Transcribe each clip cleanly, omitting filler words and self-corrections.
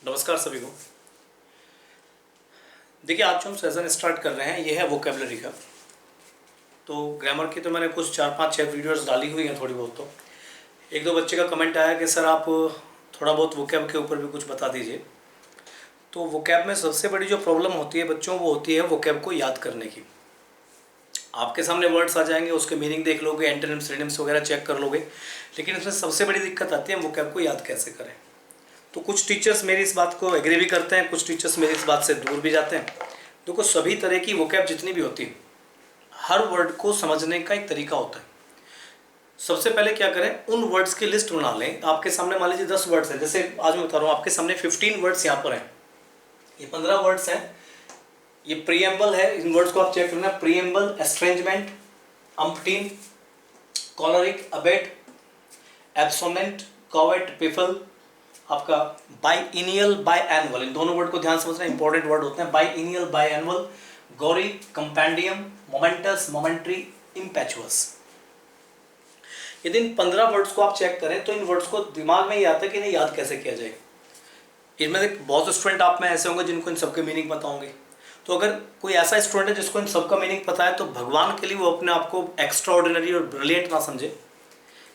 नमस्कार सभी को। देखिए, आज जो हम सेशन स्टार्ट कर रहे हैं ये है वोकेबलरी का। तो ग्रामर की तो मैंने कुछ 4-5-6 वीडियोस डाली हुई हैं थोड़ी बहुत। तो एक दो बच्चे का कमेंट आया कि सर आप थोड़ा बहुत वोकैब के ऊपर भी कुछ बता दीजिए। तो वोकैब में सबसे बड़ी जो प्रॉब्लम होती है बच्चों, वो होती है वोकैब को याद करने की। आपके सामने वर्ड्स आ जाएंगे, उसके मीनिंग देख लोगे, एंटोनिम्स सिनोनिम्स वगैरह चेक कर लोगे, लेकिन इसमें सबसे बड़ी दिक्कत आती है वोकैब को याद कैसे करें। तो कुछ टीचर्स मेरी इस बात को एग्री भी करते हैं, कुछ टीचर्स मेरी इस बात से दूर भी जाते हैं। देखो, सभी तरह की वोकैब जितनी भी होती है, हर वर्ड को समझने का एक तरीका होता है। सबसे पहले क्या करें, उन वर्ड्स की लिस्ट बना लें। आपके सामने मान लीजिए 10 वर्ड्स हैं, जैसे आज मैं बता रहा हूँ आपके सामने 15 वर्ड्स यहाँ पर हैं, ये 15 वर्ड्स हैं। ये प्रीएम्बल है, इन वर्ड्स को आप चेक करना। प्रीएम्बल, एस्ट्रेंजमेंट, अम्पटीन, कॉलरिक, अबेट, एब्सोनेंट, कॉवेट, पिफल, आपका बाइनियल, बायएनुअल, इन दोनों वर्ड को ध्यान समझना, इंपॉर्टेंट वर्ड होते हैं। Biennial, biannual, gory, compendium, momentous, momentary, impetuous. यदि इन 15 वर्ड्स को आप चेक करें तो इन वर्ड्स को दिमाग में ही आता है कि नहीं याद कैसे किया जाए। इनमें बहुत स्टूडेंट आप में ऐसे होंगे जिनको इन सबके मीनिंग पता होंगे। तो अगर कोई ऐसा स्टूडेंट है जिसको इन सबका मीनिंग पता है, तो भगवान के लिए वो अपने आप को एक्स्ट्रा ऑर्डिनरी और ब्रिलियंट ना समझे।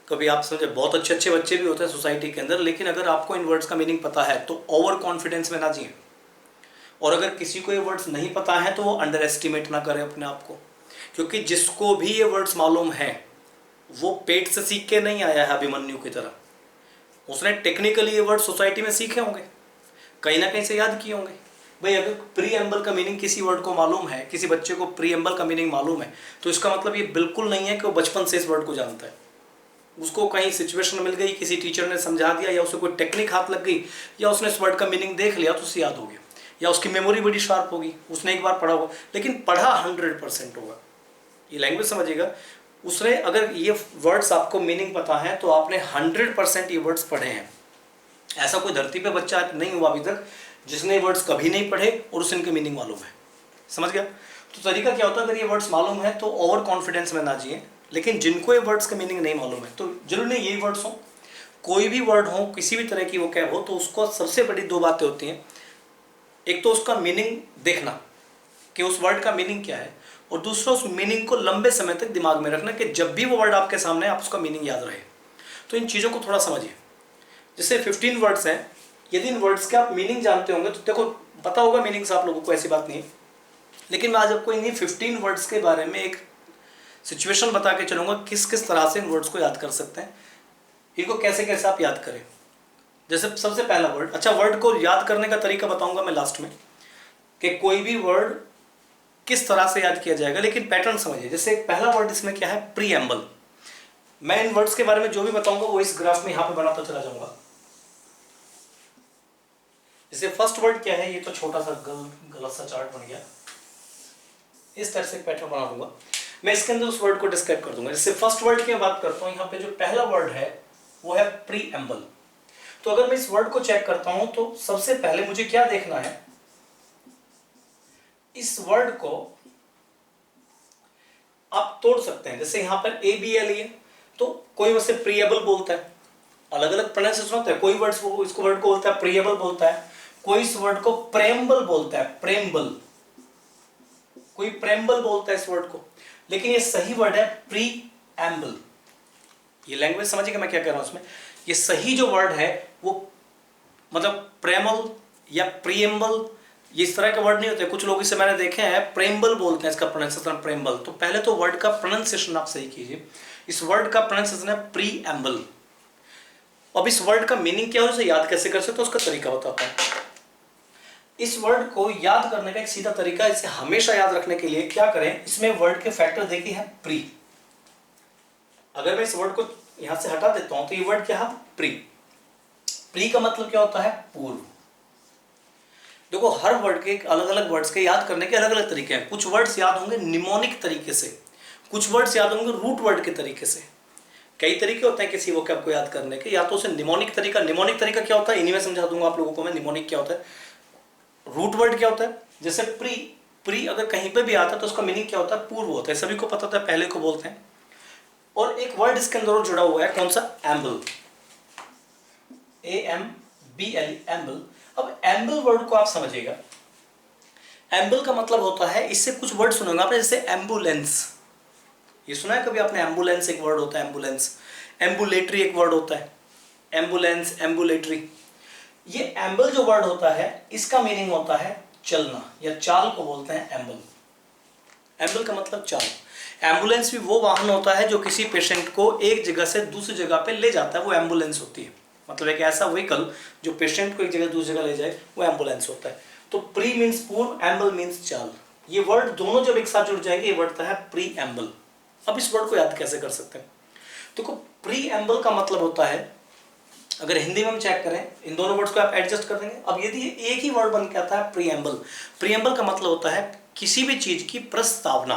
कभी आप समझे, बहुत अच्छे अच्छे बच्चे भी होते हैं सोसाइटी के अंदर, लेकिन अगर आपको इन वर्ड्स का मीनिंग पता है तो ओवर कॉन्फिडेंस में ना जिए। और अगर किसी को ये वर्ड्स नहीं पता है तो वो अंडर एस्टिमेट ना करे अपने आप को, क्योंकि जिसको भी ये वर्ड्स मालूम है वो पेट से सीख के नहीं आया है अभिमन्यु की तरह। उसने टेक्निकली ये वर्ड सोसाइटी में सीखे होंगे, कहीं ना कहीं से याद किए होंगे। भाई, अगर प्रीएम्बल का मीनिंग किसी वर्ड को मालूम है, किसी बच्चे को प्रीएम्बल का मीनिंग मालूम है, तो इसका मतलब ये बिल्कुल नहीं है कि वो बचपन से इस वर्ड को जानता है। उसको कहीं सिचुएशन मिल गई, किसी टीचर ने समझा दिया, या उसे कोई टेक्निक हाथ लग गई, या उसने इस वर्ड का मीनिंग देख लिया तो उसे याद हो गया, या उसकी मेमोरी बड़ी शार्प होगी, उसने एक बार पढ़ा होगा, लेकिन पढ़ा 100% होगा। ये लैंग्वेज समझिएगा, उसने अगर ये वर्ड्स आपको मीनिंग पता है तो आपने 100% ये वर्ड्स पढ़े हैं। ऐसा कोई धरती पे बच्चा नहीं हुआ अभी तक जिसने ये वर्ड्स कभी नहीं पढ़े और उसे इनके मीनिंग मालूम है। समझ गया? तो तरीका क्या होता है, अगर ये वर्ड्स मालूम है तो ओवर कॉन्फिडेंस में ना जिए। लेकिन जिनको ये वर्ड्स का मीनिंग नहीं मालूम है, तो जरूर नहीं यही वर्ड्स हो, कोई भी वर्ड हो, किसी भी तरह की वोकैब हो, तो उसको सबसे बड़ी दो बातें होती हैं। एक तो उसका मीनिंग देखना कि उस वर्ड का मीनिंग क्या है, और दूसरा उस मीनिंग को लंबे समय तक दिमाग में रखना कि जब भी वो वर्ड आपके सामने है आप उसका मीनिंग याद रहे। तो इन चीज़ों को थोड़ा समझिए। जैसे 15 वर्ड्स हैं, यदि इन वर्ड्स के आप मीनिंग जानते होंगे तो देखो पता होगा मीनिंग्स आप लोगों को, ऐसी बात नहीं है। लेकिन मैं आज आपको इन्हीं 15 वर्ड्स के बारे में एक सिचुएशन बता के चलूंगा किस किस तरह से इन वर्ड्स को याद कर सकते हैं, इनको कैसे कैसे आप याद करें। जैसे सबसे पहला वर्ड, अच्छा वर्ड को याद करने का तरीका बताऊंगा मैं लास्ट में कि कोई भी वर्ड किस तरह से याद किया जाएगा, लेकिन पैटर्न समझिए। जैसे पहला वर्ड इसमें क्या है, प्रीएम्बल। मैं इन वर्ड्स के बारे में जो भी बताऊंगा वो इस ग्राफ में यहां पे बनाता चला जाऊंगा। जैसे फर्स्ट वर्ड क्या है, ये तो छोटा सा गलत सा चार्ट बन गया, इस तरह से पैटर्न बना दूंगा मैं, इसके अंदर उस वर्ड को डिस्क्राइब कर दूंगा। जैसे फर्स्ट वर्ड की बात करता हूं, यहाँ पे जो पहला वर्ड है वो है प्रीएम्बल। तो अगर मैं इस वर्ड को चेक करता हूं तो सबसे पहले मुझे क्या देखना है, इस वर्ड को आप तोड़ सकते हैं। जैसे यहां पर ABL है, तो कोई उसे प्रीएबल बोलता है, अलग अलग प्रोनाउंसिएशन होता है। कोई वर्ड इसको वर्ड को बोलता है प्रीएबल बोलता है, कोई इस वर्ड को प्रेम्बल बोलता है, प्रेम्बल, कोई प्रेम्बल बोलता है इस वर्ड को, लेकिन ये सही वर्ड है प्रीएम्बल। ये लैंग्वेज समझिएगा मैं क्या कह रहा हूं इसमें। ये सही जो वर्ड है वो मतलब प्रेमल या प्रीएम्बल, ये इस तरह के वर्ड नहीं होते। कुछ लोग इसे मैंने देखे हैं प्रेम्बल बोलते हैं, इसका प्रोनाउंसिएशन प्रेम्बल। तो पहले तो वर्ड का प्रोनाउंसिएशन आप सही कीजिए। इस वर्ड का प्रोनाउंसिएशन है प्रीएम्बल। अब इस वर्ड का मीनिंग क्या है, उसे याद कैसे कर सकते हो, उसका तरीका बताता हूं। इस वर्ड को याद करने का एक सीधा तरीका, इसे हमेशा याद रखने के लिए क्या करें, इसमें वर्ड के फैक्टर देखिए है प्री। अगर मैं इस वर्ड को यहां से हटा देता हूं तो ये वर्ड क्या है, प्री। प्री का मतलब क्या होता है, पूर्व। देखो हर वर्ड के अलग अलग वर्ड्स के याद करने के अलग अलग तरीके हैं। कुछ वर्ड्स याद होंगे निमोनिक तरीके से, कुछ वर्ड्स याद होंगे रूट वर्ड के तरीके से। कई तरीके होते हैं किसी वोकैब को याद करने के, या तो उसे निमोनिक तरीका, निमोनिक तरीका क्या होता है इन्हीं में समझा दूंगा आप लोगों को मैं, निमोनिक क्या होता है, रूट वर्ड क्या होता है। जैसे प्री, प्री अगर कहीं पे भी आता है तो उसका मीनिंग क्या होता है, पूर्व होता है, सभी को पता होता है, पहले को बोलते हैं। और एक वर्ड इसके अंदर जुड़ा हुआ है, कौन सा, एम्बल, AMBL, एम्बल। अब एम्बल वर्ड को आप समझिएगा। एम्बल का मतलब होता है, इससे कुछ वर्ड सुनेंगे आपने, जैसे एम्बुलेंस, ये सुना है कभी आपने? एम्बुलेंस एक वर्ड होता है, एम्बुलेंस। एम्बुलेटरी एक वर्ड होता है, एम्बुलेंस, एम्बुलेटरी। ये एम्बल जो वर्ड होता है, इसका मीनिंग होता है चलना, या चाल को बोलते हैं एम्बल। एम्बल का मतलब चाल। एम्बुलेंस भी वो वाहन होता है जो किसी पेशेंट को एक जगह से दूसरी जगह पे ले जाता है, वो एम्बुलेंस होती है। मतलब एक ऐसा व्हीकल जो पेशेंट को एक जगह दूसरी जगह ले जाए, वो एम्बुलेंस होता है। तो प्री मीन्स पूर्व, एम्बल मीन्स चाल। ये वर्ड दोनों जब एक साथ जुड़ जाएंगे, ये वर्ड है प्री एम्बल। अब इस वर्ड को याद कैसे कर सकते हैं? देखो, प्री एम्बल का मतलब होता है, अगर हिंदी में हम चेक करें, इन दोनों वर्ड्स को आप एडजस्ट कर देंगे। अब यदि एक ही वर्ड बन के आता है प्रीएम्बल, प्रीएम्बल का मतलब होता है किसी भी चीज की प्रस्तावना,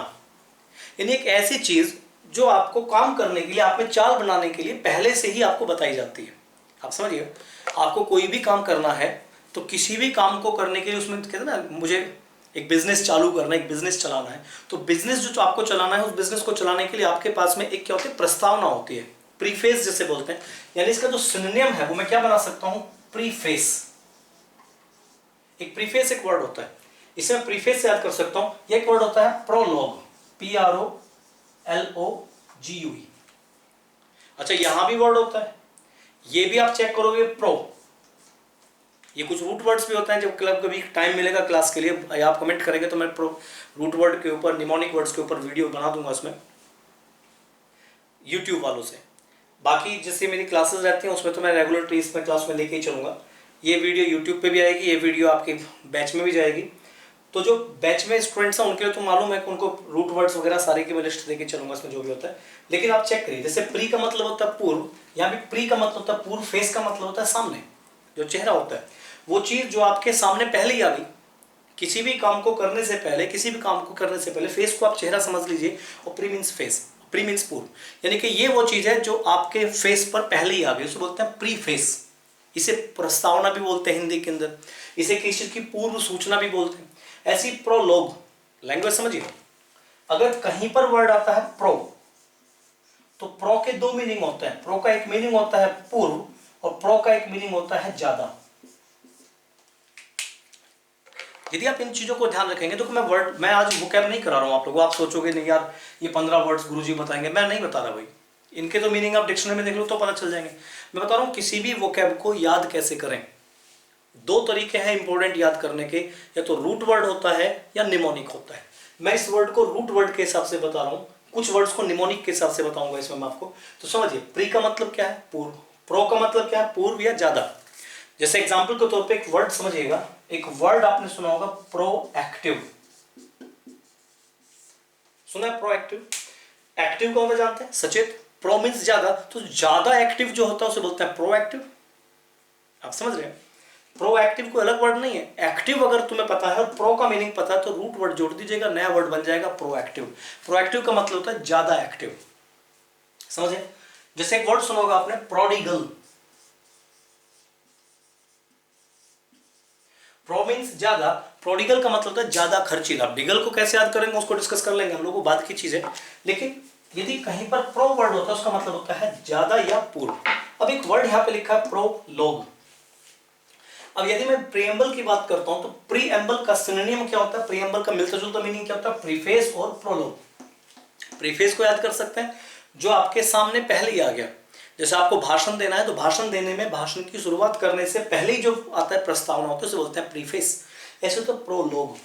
यानी एक ऐसी चीज जो आपको काम करने के लिए, आप में चाल बनाने के लिए पहले से ही आपको बताई जाती है। आप समझिए, आपको कोई भी काम करना है तो किसी भी काम को करने के लिए उसमें कहते हैं ना, मुझे एक बिजनेस चालू करना है, एक बिजनेस चलाना है, तो बिजनेस जो आपको चलाना है, उस बिजनेस को चलाने के लिए आपके पास में एक क्या होती है? प्रस्तावना होती है, प्रीफेस जिसे बोलते हैं। यानी इसका जो सिनोनिम है वो मैं क्या बना सकता हूं? प्रीफेस। एक प्रीफेस एक वर्ड होता है, इसे मैं प्रीफेस से याद कर सकता हूं। यह एक वर्ड होता है प्रोलॉग, PROLOGUE। अच्छा, यहां भी वर्ड होता है, ये भी आप चेक करोगे प्रो। ये कुछ रूट वर्ड्स भी होते हैं, जब कभी टाइम मिलेगा क्लास के लिए, आप कमेंट करेंगे तो मैं प्रो रूट वर्ड के ऊपर, निमोनिक वर्ड्स के ऊपर वीडियो बना दूंगा उसमें, यूट्यूब वालों से। बाकी जैसे मेरी क्लासेस रहती हैं उसमें तो मैं रेगुलर ट्रीज में क्लास में लेके ही चलूँगा। ये वीडियो यूट्यूब पे भी आएगी, ये वीडियो आपके बैच में भी जाएगी। तो जो बैच में स्टूडेंट्स हैं उनके लिए तो मालूम है कि उनको रूट वर्ड्स वगैरह सारे की मैं लिस्ट देके चलूँगा इसमें जो भी होता है। लेकिन आप चेक करिए, जैसे प्री का मतलब होता है पूर्व, यहाँ भी प्री का मतलब होता है पूर्व, फेस का मतलब होता है सामने, जो चेहरा होता है, वो चीज़ जो आपके सामने पहले ही आ गई। किसी भी काम को करने से पहले, किसी भी काम को करने से पहले फेस को आप चेहरा समझ लीजिए, और pre means face, pre means पूर्व, यानी कि ये वो चीज है जो आपके फेस पर पहले ही आ गई, उसे बोलते हैं प्री फेस। इसे प्रस्तावना भी बोलते हैं हिंदी के अंदर, इसे किसी चीज की पूर्व सूचना भी बोलते हैं। ऐसी प्रोलोग, लैंग्वेज समझिए, अगर कहीं पर वर्ड आता है प्रो, तो प्रो के दो मीनिंग होते हैं। प्रो का एक मीनिंग होता है पूर्व, और प्रो का एक मीनिंग होता है ज्यादा। यदि आप इन चीजों को ध्यान रखेंगे तो मैं आज वोकैब नहीं करा रहा हूं आप लोगों को। आप सोचोगे नहीं यार ये 15 वर्ड्स गुरुजी बताएंगे, मैं नहीं बता रहा भाई। इनके तो मीनिंग आप डिक्शनरी में देख लो तो पता चल जाएंगे। मैं बता रहा हूं किसी भी वोकैब को याद कैसे करें। दो तरीके हैं इंपॉर्टेंट याद करने के, या तो रूट वर्ड होता है या निमोनिक होता है। मैं इस वर्ड को रूट वर्ड के हिसाब से बता रहा हूं, कुछ वर्ड्स को निमोनिक के हिसाब से बताऊंगा इसमें मैं आपको। तो समझिए, प्री का मतलब क्या है? पूर्व। प्रो का मतलब क्या है? पूर्व या ज्यादा। जैसे एग्जाम्पल के तौर पे एक वर्ड समझिएगा, एक वर्ड आपने सुना होगा प्रोएक्टिव। सुना है प्रोएक्टिव? एक्टिव कौन सा जानते हैं? सचेत। प्रो मीन्स ज्यादा, तो ज्यादा एक्टिव जो होता है उसे बोलते हैं प्रोएक्टिव। आप समझ रहे हैं? प्रोएक्टिव कोई अलग वर्ड नहीं है। एक्टिव अगर तुम्हें पता है और प्रो का मीनिंग पता है तो रूट वर्ड जोड़ दीजिएगा, नया वर्ड बन जाएगा प्रोएक्टिव। प्रोएक्टिव का मतलब होता है ज्यादा एक्टिव। समझे? जैसे एक वर्ड सुना होगा आपने प्रोडिगल। प्रो मीन्स ज्यादा, प्रोडिगल का मतलब होता है ज्यादा खर्चीला। डिगल को कैसे याद करेंगे उसको डिस्कस कर लेंगे हम लोग, वो बात की चीज है। लेकिन यदि कहीं पर प्रो वर्ड होता है उसका मतलब होता है ज्यादा या पूर्व। अब एक वर्ड यहां पे लिखा है प्रोलोग। अब यदि मैं प्रीएम्बल की बात करता हूं तो प्रीएम्बल का सिनोनिम क्या होता है? प्रीएम्बल का मिलता जुलता मीनिंग क्या होता है? प्रीफेस और प्रोलोग। प्रीफेस को याद कर सकते हैं, जो आपके सामने पहले ही आ गया। जैसे आपको भाषण देना है तो भाषण देने में, भाषण की शुरुआत करने से पहले ही जो आता है प्रस्तावना होती है उसे बोलते हैं प्रीफेस। ऐसे तो प्रोलोग।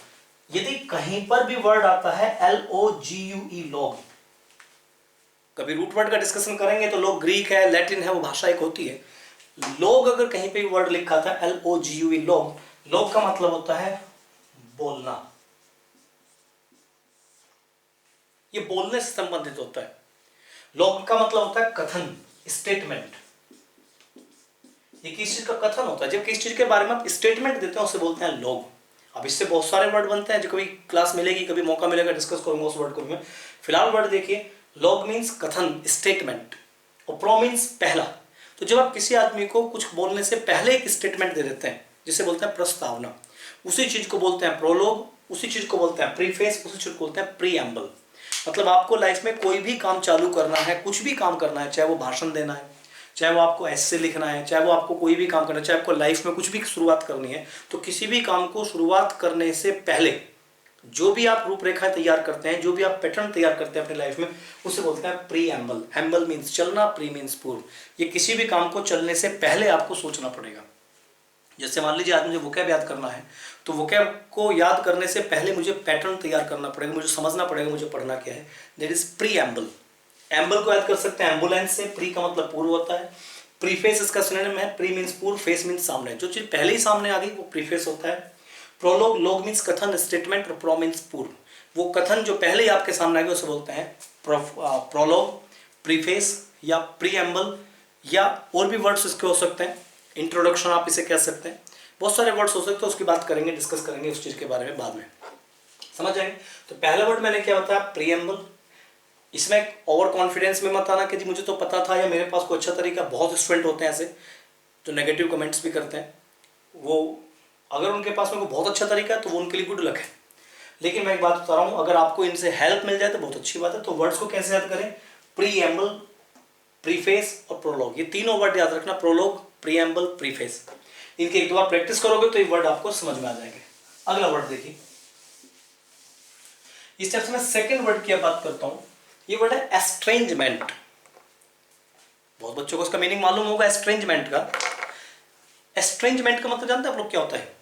यदि कहीं पर भी वर्ड आता है LOGUE, लोग, कभी रूट वर्ड का डिस्कशन करेंगे तो लोग ग्रीक है, लैटिन है, वो भाषा एक होती है। लोग अगर कहीं पे वर्ड लिखा था LOGUE, लोग, लोग का मतलब होता है बोलना। ये बोलने से संबंधित होता है। लोग का मतलब होता है कथन, स्टेटमेंट। ये किस चीज का कथन होता है? जब किस चीज के बारे में आप स्टेटमेंट देते हैं उसे बोलते हैं लोग। अब इससे बहुत सारे वर्ड बनते हैं, जो कभी क्लास मिलेगी, कभी मौका मिलेगा डिस्कस करूंगा उस वर्ड को भी मैं। फिलहाल वर्ड देखिए, लोग मीन्स कथन, स्टेटमेंट, और प्रो मीन्स पहला। तो जब आप किसी आदमी को कुछ बोलने से पहले एक स्टेटमेंट दे देते हैं जिसे बोलते हैं प्रस्तावना, उसी चीज को बोलते हैं प्रोलोग, उसी चीज को बोलते हैं प्रीफेस, उसी चीज को बोलते हैं प्रीएम्बल। मतलब आपको लाइफ में कोई भी काम चालू करना है, कुछ भी काम करना है, चाहे वो भाषण देना है, चाहे वो आपको ऐसे लिखना है, चाहे वो आपको कोई भी काम करना है, चाहे आपको लाइफ में कुछ भी शुरुआत करनी है, तो किसी भी काम को शुरुआत करने से पहले जो भी आप रूपरेखा तैयार करते हैं, जो भी आप पैटर्न तैयार करते हैं अपनी लाइफ में, उसे बोलते हैं प्री एम्बल। एम्बल मीन्स चलना, प्री मीन्स पूर्व। ये किसी भी काम को चलने से पहले आपको सोचना पड़ेगा। जैसे मान लीजिए आज मुझे वोकैब याद करना है, तो वोकैब को याद करने से पहले मुझे पैटर्न तैयार करना पड़ेगा, मुझे समझना पड़ेगा मुझे पढ़ना क्या है। That is pre एम्बल। एम्बल को याद कर सकते हैं एम्बुलेंस से। प्री का मतलब पूर्व होता है। प्रीफेस इसका सिनोनिम है। प्री मीन्स पूर्व, फेस मीन्स सामने। जो चीज पहले ही सामने आ गई वो प्रीफेस होता है। प्रोलोग, लोग मीन्स कथन, स्टेटमेंट, और प्रो मीन्स पूर्व। वो कथन जो पहले ही आपके सामने आ गया उसे बोलते हैं प्रोलोग, प्रीफेस या प्री एम्बल, या और भी वर्ड्स इसके हो सकते हैं। इंट्रोडक्शन आप इसे कह सकते हैं। बहुत सारे वर्ड्स हो सकते हैं, उसकी बात करेंगे, डिस्कस करेंगे उस चीज के बारे में बाद में, समझ जाएंगे। तो पहला वर्ड मैंने क्या बताया, प्रीएम्बल। इसमें ओवर कॉन्फिडेंस में मत आना कि जी मुझे तो पता था या मेरे पास कोई अच्छा तरीका। बहुत स्टूडेंट होते हैं ऐसे जो नेगेटिव कमेंट्स भी करते हैं। वो अगर उनके पास में कोई बहुत अच्छा तरीका है तो वो उनके लिए गुड लक है। लेकिन मैं एक बात बता रहा हूँ, अगर आपको इनसे हेल्प मिल जाए तो बहुत अच्छी बात है। तो वर्ड्स को कैसे याद करें, प्रीएम्बल, प्रीफेस और प्रोलॉग। ये तीनों वर्ड याद रखना, प्रोलॉग, प्रीएम्बल, प्रीफेस। इनके एक दो बार प्रैक्टिस करोगे तो ये वर्ड आपको समझ में आ जाएंगे। अगला वर्ड देखिए, इस तरह से मैं सेकंड वर्ड की बात करता हूं। ये वर्ड है एस्ट्रेंजमेंट। बहुत बच्चों को इसका मीनिंग मालूम होगा एस्ट्रेंजमेंट का। एस्ट्रेंजमेंट का मतलब जानते हैं आप लोग क्या होता है?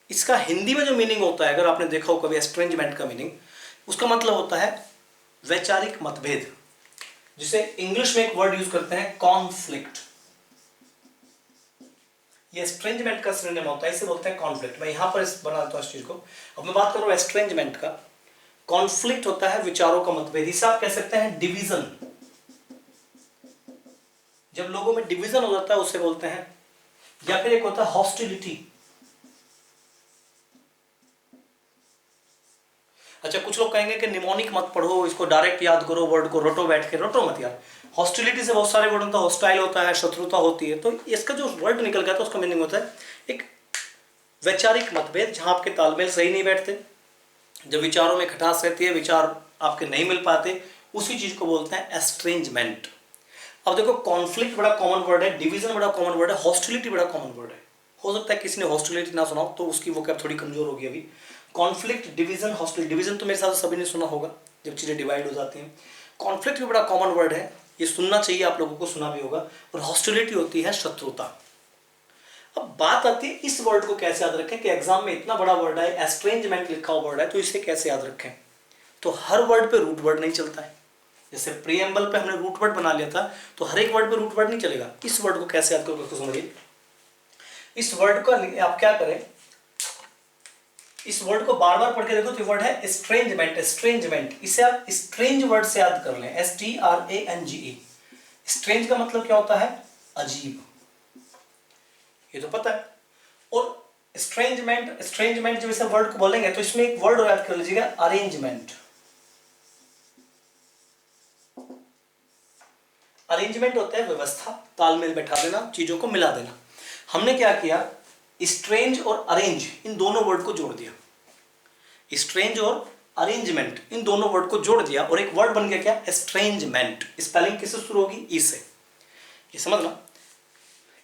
इसका हिंदी में जो मीनिंग होता है, अगर आपने देखा हो कभी एस्ट्रेंजमेंट का मीनिंग, उसका मतलब होता है वैचारिक मतभेद, जिसे इंग्लिश में एक वर्ड यूज करते हैं कॉन्फ्लिक्ट। ये एस्ट्रेंजमेंट का सिनोनिम होता है, इसे बोलते हैं कॉन्फ्लिक्ट। मैं यहां पर बना देता हूं इस चीज को। अब मैं बात कर रहा हूं एस्ट्रेंजमेंट का। कॉन्फ्लिक्ट होता है विचारों का मतभेद, इसे आप कह सकते हैं डिवीजन। जब लोगों में डिवीजन हो जाता है उसे बोलते हैं, या फिर एक होता है हॉस्टिलिटी। अच्छा, कुछ लोग कहेंगे कि निमोनिक मत पढ़ो, इसको डायरेक्ट याद करो, वर्ड को रटो, बैठ के रटो मत यार। हॉस्टिलिटी से बहुत सारे वर्ड होता है, हॉस्टाइल होता है, शत्रुता होती है। तो इसका जो वर्ड निकल गया था उसका मीनिंग होता है एक वैचारिक मतभेद, जहां आपके तालमेल सही नहीं बैठते, जब विचारों में खटास रहती है, विचार आपके नहीं मिल पाते, उसी चीज को बोलते हैं एस्ट्रेंजमेंट। अब देखो, कॉन्फ्लिक्ट बड़ा कॉमन वर्ड है, डिवीजन बड़ा कॉमन वर्ड है, हॉस्टिलिटी बड़ा कॉमन वर्ड है। हो सकता है किसी ने हॉस्टिलिटी ना सुना हो तो उसकी वो कैब थोड़ी कमजोर होगी अभी। Conflict, division, hostility. डिवीजन तो मेरे साथ सभी ने सुना होगा, जब चीजें डिवाइड हो जाती हैं। कॉन्फ्लिक्ट भी बड़ा कॉमन वर्ड है, ये सुनना चाहिए आप लोगों को, सुना भी होगा। और हॉस्टिलिटी होती है शत्रुता। अब बात आती है इस वर्ड को कैसे याद रखें, कि एग्जाम में इतना बड़ा वर्ड है, एस्ट्रेंजमेंट लिखा हुआ वर्ड है, तो इसे कैसे याद रखें। तो हर वर्ड पे रूट वर्ड नहीं चलता है। जैसे प्रीएम्बल पे हमने रूट वर्ड बना लिया था, तो हर एक वर्ड पे रूट वर्ड नहीं चलेगा। इस वर्ड को कैसे याद करोगे उसको समझिए। इस वर्ड को आप क्या करें, इस वर्ड को बार बार पढ़ के देखो, तो वर्ड है एस्ट्रेंजमेंट। एस्ट्रेंजमेंट, इसे आप स्ट्रेंज वर्ड से याद कर लें, STRANGE। स्ट्रेंज का मतलब क्या होता है, अजीब, ये तो पता है। और स्ट्रेंजमेंट, स्ट्रेंजमेंट जब इसे वर्ड को बोलेंगे तो इसमें एक वर्ड याद कर लीजिएगा, अरेंजमेंट। अरेंजमेंट होता है व्यवस्था, तालमेल बैठा देना, चीजों को मिला देना। हमने क्या किया, स्ट्रेंज और अरेंज इन दोनों वर्ड को जोड़ दिया। स्ट्रेंज और अरेंजमेंट इन दोनों वर्ड को जोड़ दिया और एक वर्ड बन गया क्या, एस्ट्रेंजमेंट। स्पेलिंग किससे शुरू होगी, ई से। ये समझना,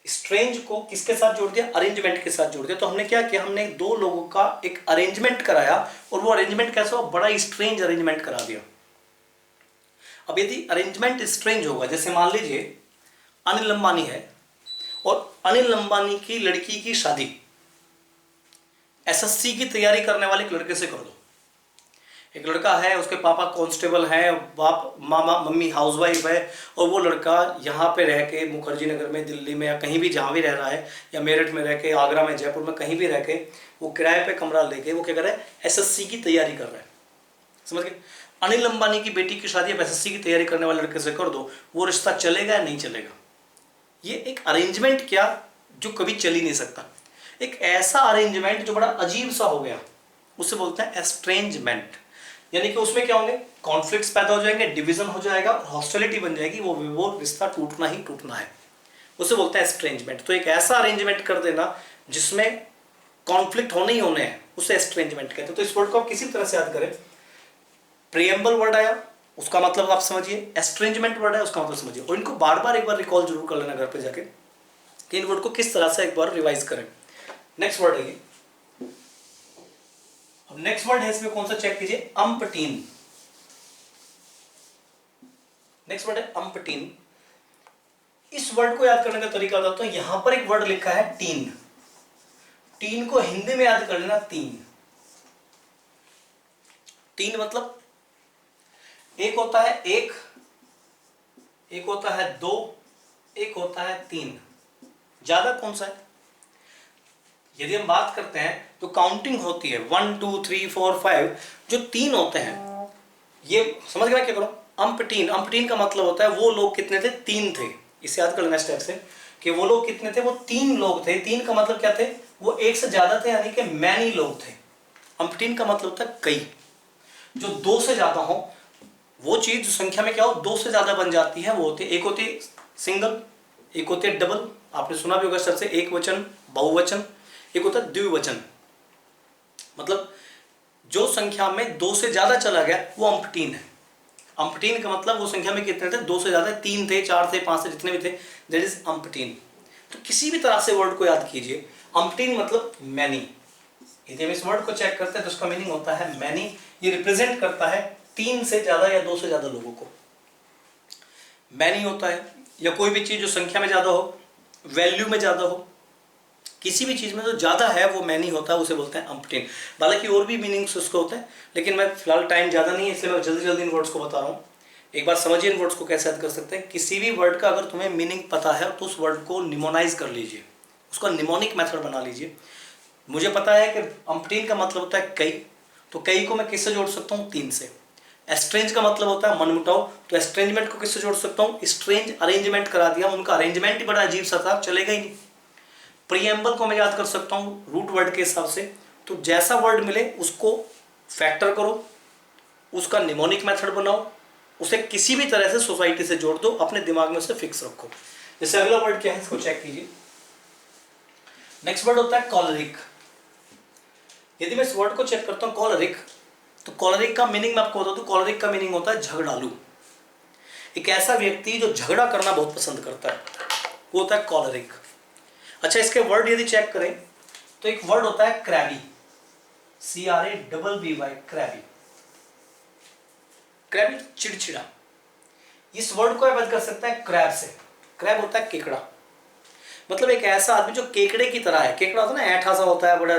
स्ट्रेंज को किसके साथ जोड़ दिया, अरेंजमेंट के साथ जोड़ दिया। तो हमने क्या किया, हमने दो लोगों का एक अरेंजमेंट कराया, और वो अरेंजमेंट कैसा हो, बड़ा स्ट्रेंज अरेंजमेंट करा दिया। अब यदि अरेंजमेंट स्ट्रेंज होगा, जैसे मान लीजिए अनिल अंबानी है और अनिल अंबानी की लड़की की शादी SSC की तैयारी करने वाले एक लड़के से कर दो। एक लड़का है, उसके पापा कांस्टेबल हैं, बाप मामा मम्मी हाउसवाइफ है, और वो लड़का यहाँ पे रह के मुखर्जी नगर में, दिल्ली में, या कहीं भी जहाँ भी रह रहा है, या मेरठ में रह के, आगरा में, जयपुर में, कहीं भी रह के वो किराए पे कमरा लेके वो क्या कर रहा है, SSC की तैयारी कर रहा है। समझ गए। अनिल अंबानी की बेटी की शादी SSC की तैयारी करने वाले लड़के से कर दो, वो रिश्ता चलेगा या नहीं चलेगा। ये एक अरेंजमेंट क्या, जो कभी चल ही नहीं सकता। एक ऐसा अरेंजमेंट जो बड़ा अजीब सा हो गया, उसे बोलते हैं एस्ट्रेंजमेंट। यानी कि उसमें क्या होंगे, कॉन्फ्लिक्ट्स पैदा हो जाएंगे, डिवीजन हो जाएगा, और हॉस्टिलिटी बन जाएगी, वो रिश्ता टूटना ही टूटना है, उसे बोलते हैं एस्ट्रेंजमेंट। तो एक ऐसा अरेंजमेंट कर देना जिसमें कॉन्फ्लिक्ट होने ही होने हैं, उसे एस्ट्रेंजमेंट कहते हैं। तो इस वर्ड को आप किसी तरह से याद करें, प्रीएम्बल वर्ड आया, उसका मतलब आप समझिए, एस्ट्रेंजमेंट वर्ड है उसका मतलब समझिए, और इनको बार बार एक बार रिकॉल जरूर कर लेना घर पे जाके कि इन वर्ड को किस तरह से एक बार रिवाइज करें। नेक्स्ट वर्ड है ये। अब नेक्स्ट वर्ड है इसमें कौन सा, चेक कीजिए, अम्पटीन। नेक्स्ट वर्ड है अम्पटीन। इस वर्ड को याद करने का तरीका बताता हूं। यहां पर एक वर्ड लिखा है टीन। टीन को हिंदी में याद कर लेना तीन। तीन मतलब एक होता है एक होता है दो, एक होता है तीन। ज्यादा कौन सा है? यदि हम बात करते हैं तो काउंटिंग होती है 1 2 3 4 5। जो तीन होते हैं, ये समझ गया क्या करो, अम्पटीन। अम्पटीन का मतलब होता है वो लोग कितने थे, तीन थे। इसे याद कर लेना स्टेप से कि वो लोग कितने थे, वो तीन लोग थे। तीन का मतलब क्या थे, वो एक से ज्यादा थे, यानी कि मैनी लोग थे। अम्पटीन का मतलब होता है कई। जो दो से ज्यादा हो, वो चीज जो संख्या में क्या हो, दो से ज्यादा बन जाती है, वो होती है, एक होती है सिंगल, एक होती है डबल। आपने सुना भी होगा सर से, एक वचन, बहुवचन, एक होता है द्विवचन। मतलब जो संख्या में दो से ज्यादा चला गया वो अम्पटीन है। अम्पटीन का मतलब वो संख्या में कितने थे, दो से ज्यादा, तीन थे, चार थे, पांच थे, जितने भी थे, दैट इज अम्पटीन। तो किसी भी तरह से वर्ड को याद कीजिए, अम्पटीन मतलब मैनी। यदि हम इस वर्ड को चेक करते हैं तो उसका मीनिंग होता है मैनी। ये रिप्रेजेंट करता है तीन से ज्यादा या दो से ज्यादा लोगों को। मैनी होता है, या कोई भी चीज जो संख्या में ज्यादा हो, वैल्यू में ज्यादा हो, किसी भी चीज में जो ज्यादा है वो मैनी होता है, उसे बोलते हैं अम्पटीन। हालांकि और भी मीनिंग्स उसको होते हैं, लेकिन मैं फिलहाल टाइम ज्यादा नहीं है इसलिए मैं जल्दी जल्दी इन वर्ड्स को बता रहा हूँ। एक बार समझिए इन वर्ड्स को कैसे याद कर सकते हैं। किसी भी वर्ड का अगर तुम्हें मीनिंग पता है तो उस वर्ड को निमोनाइज कर लीजिए, उसका निमोनिक मेथड बना लीजिए। मुझे पता है कि अम्पटीन का मतलब होता है कई, तो कई को मैं किससे जोड़ सकता हूँ, तीन से। एस्ट्रेंज का मतलब होता है मनमुटाव, तो एस्ट्रेंजमेंट को किससे जोड़ सकता हूँ, स्ट्रेंज अरेंजमेंट करा दिया, उनका अरेंजमेंट ही बड़ा अजीब सा था, चलेगा ही नहीं। प्रीएम्बल को मैं याद कर सकता हूँ रूट वर्ड के हिसाब से। तो जैसा वर्ड मिले उसको फैक्टर करो, उसका निमोनिक मेथड बनाओ, उसे किसी भी तरह से सोसाइटी से जोड़ दो, अपने दिमाग में उसे फिक्स रखो। जैसे अगला वर्ड क्या है, इसको चेक कीजिए। नेक्स्ट वर्ड होता है कॉलरिक। यदि मैं इस वर्ड को चेक करता हूं कॉलरिक, तो कॉलरिक का मीनिंग मैं आपको बता दूं। कॉलरिक का मीनिंग होता है झगड़ालू। एक ऐसा व्यक्ति जो झगड़ा करना बहुत पसंद करता है, वो होता है कॉलरिक। अच्छा, इसके वर्ड यदि चेक करें तो एक वर्ड होता है क्रैबी, CRABBY, क्रैबी। क्रैबी चिड़चिड़ा। इस वर्ड को याद कर सकते हैं क्रैब से। क्रैब होता है केकड़ा, मतलब एक ऐसा आदमी जो केकड़े की तरह है। केकड़ा होता है ना, ऐठा सा होता है, बड़ा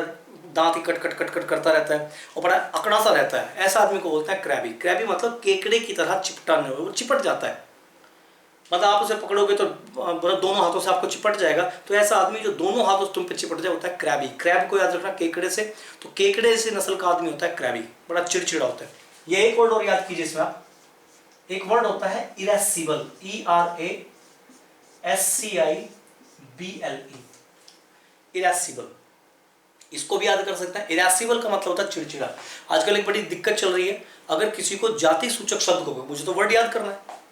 दांत ही कट कट कट कट करता रहता है और बड़ा अकड़ा सा रहता है, ऐसा आदमी को बोलते हैं क्रैबी। क्रैबी मतलब केकड़े की तरह चिपटा नहीं, वो चिपट जाता है। मतलब आप उसे पकड़ोगे तो दोनों हाथों से आपको चिपट जाएगा। तो ऐसा आदमी जो दोनों हाथों से तुम पे चिपट जाए होता है क्रैबी। क्रैब को याद रखना केकड़े से, तो केकड़े से नस्ल का आदमी होता है क्रैबी, बड़ा चिड़चिड़ा होता है। ये एक वर्ड और याद कीजिए इसमें आप। एक वर्ड होता है इरेसिबल, ERASCIBLE, इरेसिबल। इसको भी याद कर सकते हैं। इरेसिबल का मतलब होता है चिड़चिड़ा। आजकल एक बड़ी दिक्कत चल रही है, अगर किसी को जाति सूचक शब्द को, मुझे तो वर्ड याद करना है,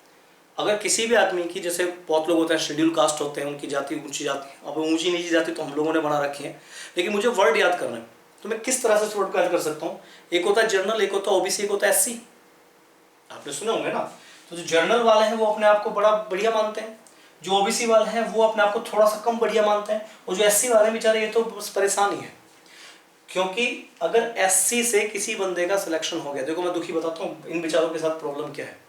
अगर किसी भी आदमी की, जैसे बहुत लोग होते हैं शेड्यूल कास्ट होते हैं, उनकी जाति ऊंची जाति, अब ऊंची नीची जाति तो हम लोगों ने बना रखी है, लेकिन मुझे वर्ड याद करना है, तो मैं किस तरह से इस वर्ड को याद कर सकता हूँ। एक होता है जर्नल, एक होता है ओबीसी, एक होता है SC। आपने सुने होंगे ना। तो जो जर्नल वाले हैं वो अपने आप को बड़ा बढ़िया मानते हैं, जो ओबीसी वाले हैं वो अपने आप को थोड़ा सा कम बढ़िया मानते हैं, और जो SC वाले हैं बेचारे ये तो बस परेशान ही है। क्योंकि अगर SC से किसी बंदे का सिलेक्शन हो गया, देखो मैं दुखी बताता हूँ इन बेचारों के साथ प्रॉब्लम क्या है।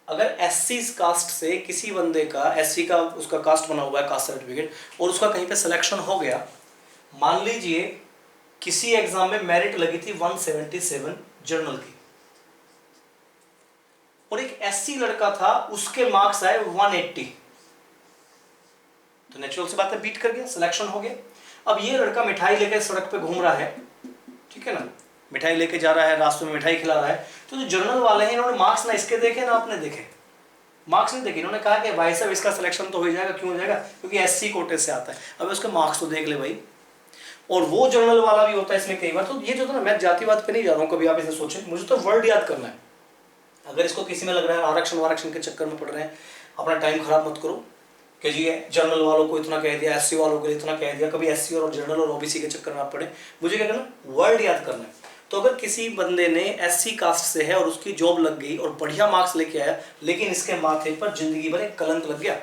अगर SC कास्ट से किसी बंदे का, SC का उसका कास्ट बना हुआ है, कास्ट सर्टिफिकेट, और उसका कहीं पे सिलेक्शन हो गया, मान लीजिए किसी एग्जाम में मेरिट लगी थी 177 जर्नल की, और एक SC लड़का था उसके मार्क्स आए 180, तो नेचुरल सी बात है बीट कर गया, सिलेक्शन हो गया। अब ये लड़का मिठाई लेकर सड़क पे घूम रहा है, ठीक है ना, मिठाई लेके जा रहा है, रास्ते में मिठाई खिला रहा है। तो जो जर्नल वाले हैं इन्होंने मार्क्स ना इसके देखे ना अपने देखे, मार्क्स नहीं देखे। इन्होंने कहा कि भाई साहब इसका सिलेक्शन तो हो जाएगा, क्यों हो जाएगा, क्योंकि SC कोटे से आता है। अब उसके मार्क्स तो देख ले भाई। और वो जर्नल वाला भी होता है इसमें कई बार। तो ये जो था ना, मैं जातिवाद पे नहीं जा रहा हूँ, कभी आप इसे सोचें, मुझे तो वर्ड याद करना है। अगर इसको किसी में लग रहा है आरक्षण वारक्षण के चक्कर में पड़ रहे हैं, अपना टाइम खराब मत करो कि जी जर्नल वालों को इतना कह दिया, SC वालों को इतना कह दिया, कभी SC और जर्नल और OBC के चक्कर में आप पड़े। मुझे क्या करना, वर्ड याद करना है। तो अगर किसी बंदे ने एससी कास्ट से है और उसकी जॉब लग गई और बढ़िया मार्क्स लेके आया, लेकिन इसके माथे पर जिंदगी भर एक कलंक लग गया,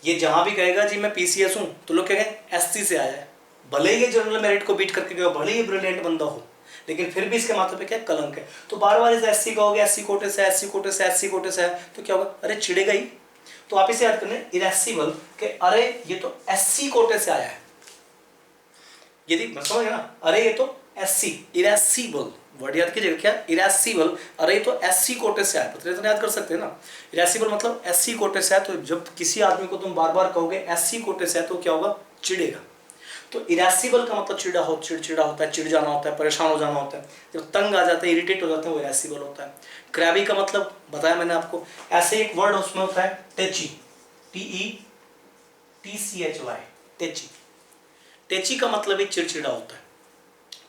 ये जहां भी कहेगा जी मैं पीसीएस हूं तो लोग कहेंगे एससी से आया है, भले ही ये जनरल मेरिट को बीट करके गया, भले ही ब्रिलियंट बंदा हो, लेकिन फिर भी इसके माथे पे क्या कलंक है। तो बार बार इस एससी का हो गया, एससी कोटे से, एससी कोटे से, एससी कोटे से है, तो क्या होगा, अरे चिढ़ेगा ही। तो आप इसे याद करने इरेसिबल के, अरे ये तो एससी कोटे से आया है, यदि समझ गए ना, अरे ये तो एससी, इरेसिबल वर्ड याद कीजिएगा, क्या इरेसिबल, अरे ये तो एससी कोटे से आया, पता याद कर सकते हैं ना, इरेसिबल मतलब एससी कोटे से है। तो जब किसी आदमी को तुम बार बार कहोगे एससी कोटे से है तो क्या होगा, चिढ़ेगा। तो इरेसिबल का मतलब चिड़चिड़ा होता है, चिढ़ जाना होता है, परेशान हो जाना होता है, जब तंग आ जाते हैं, इरिटेट हो जाते हैं, वो इरेसिबल होता है। क्रैबी का मतलब बताया मैंने आपको, ऐसे एक वर्ड उसमें होता है टेची, TETCHY, टेची। टेची का मतलब एक चिड़चिड़ा होता है।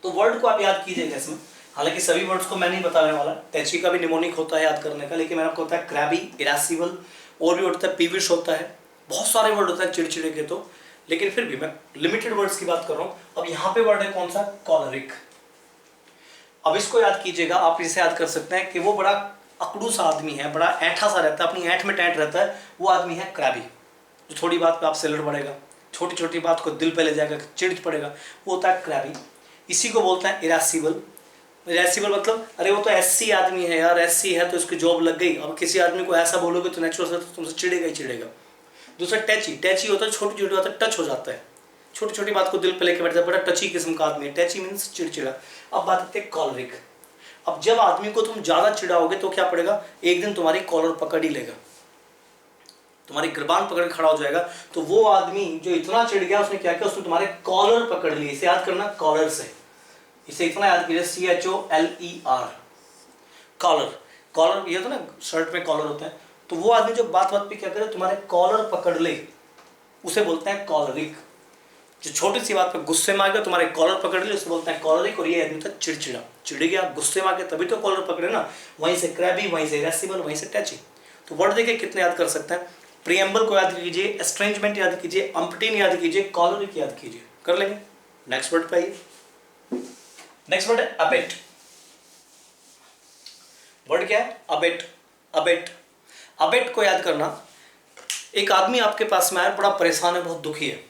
तो वर्ड को आप याद कीजिएगा इसमें, हालांकि सभी वर्ड्स को मैं नहीं बताने वाला, टेची का भी निमोनिक होता है याद करने का, लेकिन मैंने आपको बताया क्रैबी, इरेसिबल, और भी होता है पीविश होता है, बहुत सारे वर्ड होता है चिड़चिड़े के, तो लेकिन फिर भी मैं लिमिटेड वर्ड्स की बात कर रहा हूं। अब यहां पे वर्ड है कौन सा, कॉलरिक। अब इसको याद कीजिएगा, आप इसे याद कर सकते हैं कि वो बड़ा अकड़ू सा आदमी है, बड़ा ऐठा सा रहता है, अपनी ऐठ में टैंट रहता है, वो आदमी है क्रैबी, जो थोड़ी बात पे आपसे लड़ पड़ेगा, छोटी छोटी बात को दिल पे ले जाएगा, चिढ़ पड़ेगा, वो होता है क्रैबी। इसी को बोलते हैं इरेसिबल। इरेसिबल मतलब अरे वो तो एससी आदमी है यार, एससी है तो इसकी जॉब लग गई। अब किसी आदमी को ऐसा बोलोगे तो नेचुरल से तुमसे चिढ़ेगा ही चिढ़ेगा। दूसरा टैची, टैची होता है छोटी छोटी बात टच हो जाता है, छोटी छोटी बात को दिल पे लेके बैठ जाता है, बड़ा टची किस्म का आदमी है, टैची मीन्स चिड़चिड़ा। अब बात आती है कॉलरिक। अब जब आदमी को तुम ज्यादा चिढ़ाओगे तो क्या पड़ेगा, एक दिन तुम्हारी कॉलर पकड़ ही लेगा, तुम्हारी गिरबान पकड़ के खड़ा हो जाएगा। तो वो आदमी जो इतना चिढ़ गया, उसने क्या किया, उसने तुम्हारे कॉलर पकड़ ली। इसे याद करना कॉलर से, इसे इतना याद कीजिए, CHOLER, कॉलर। कॉलर ये होता है ना, शर्ट पे कॉलर होता है, तो वो आदमी जो बात बात पे क्या करे, तुम्हारे कॉलर पकड़ ले, उसे बोलते हैं कॉलरिक। जो छोटी सी बात पे गुस्से में आ गया, तुम्हारे कॉलर पकड़ ले, उसे बोलते हैं कॉलरिक। और ये आदमी था चिड़चिड़ा, चिड़ गया, गुस्से में आ गया, तभी तो कॉलर पकड़े ना, वहीं से क्रैबी, वहीं से इरेसिबल, वहीं से टैची। तो वर्ड देखिए कितने याद कर सकते हैं। प्रीएम्बल को याद कीजिए, एस्ट्रेंजमेंट याद कीजिए, अम्पटीन याद कीजिए, कॉलरिक याद कीजिए, कर लेंगे। नेक्स्ट वर्ड पे आइए, नेक्स्ट वर्ड है अबेट। वर्ड क्या है, अबेट। अबेट, अबेट को याद करना, एक आदमी आपके पास में आया, बड़ा परेशान है, बहुत दुखी है,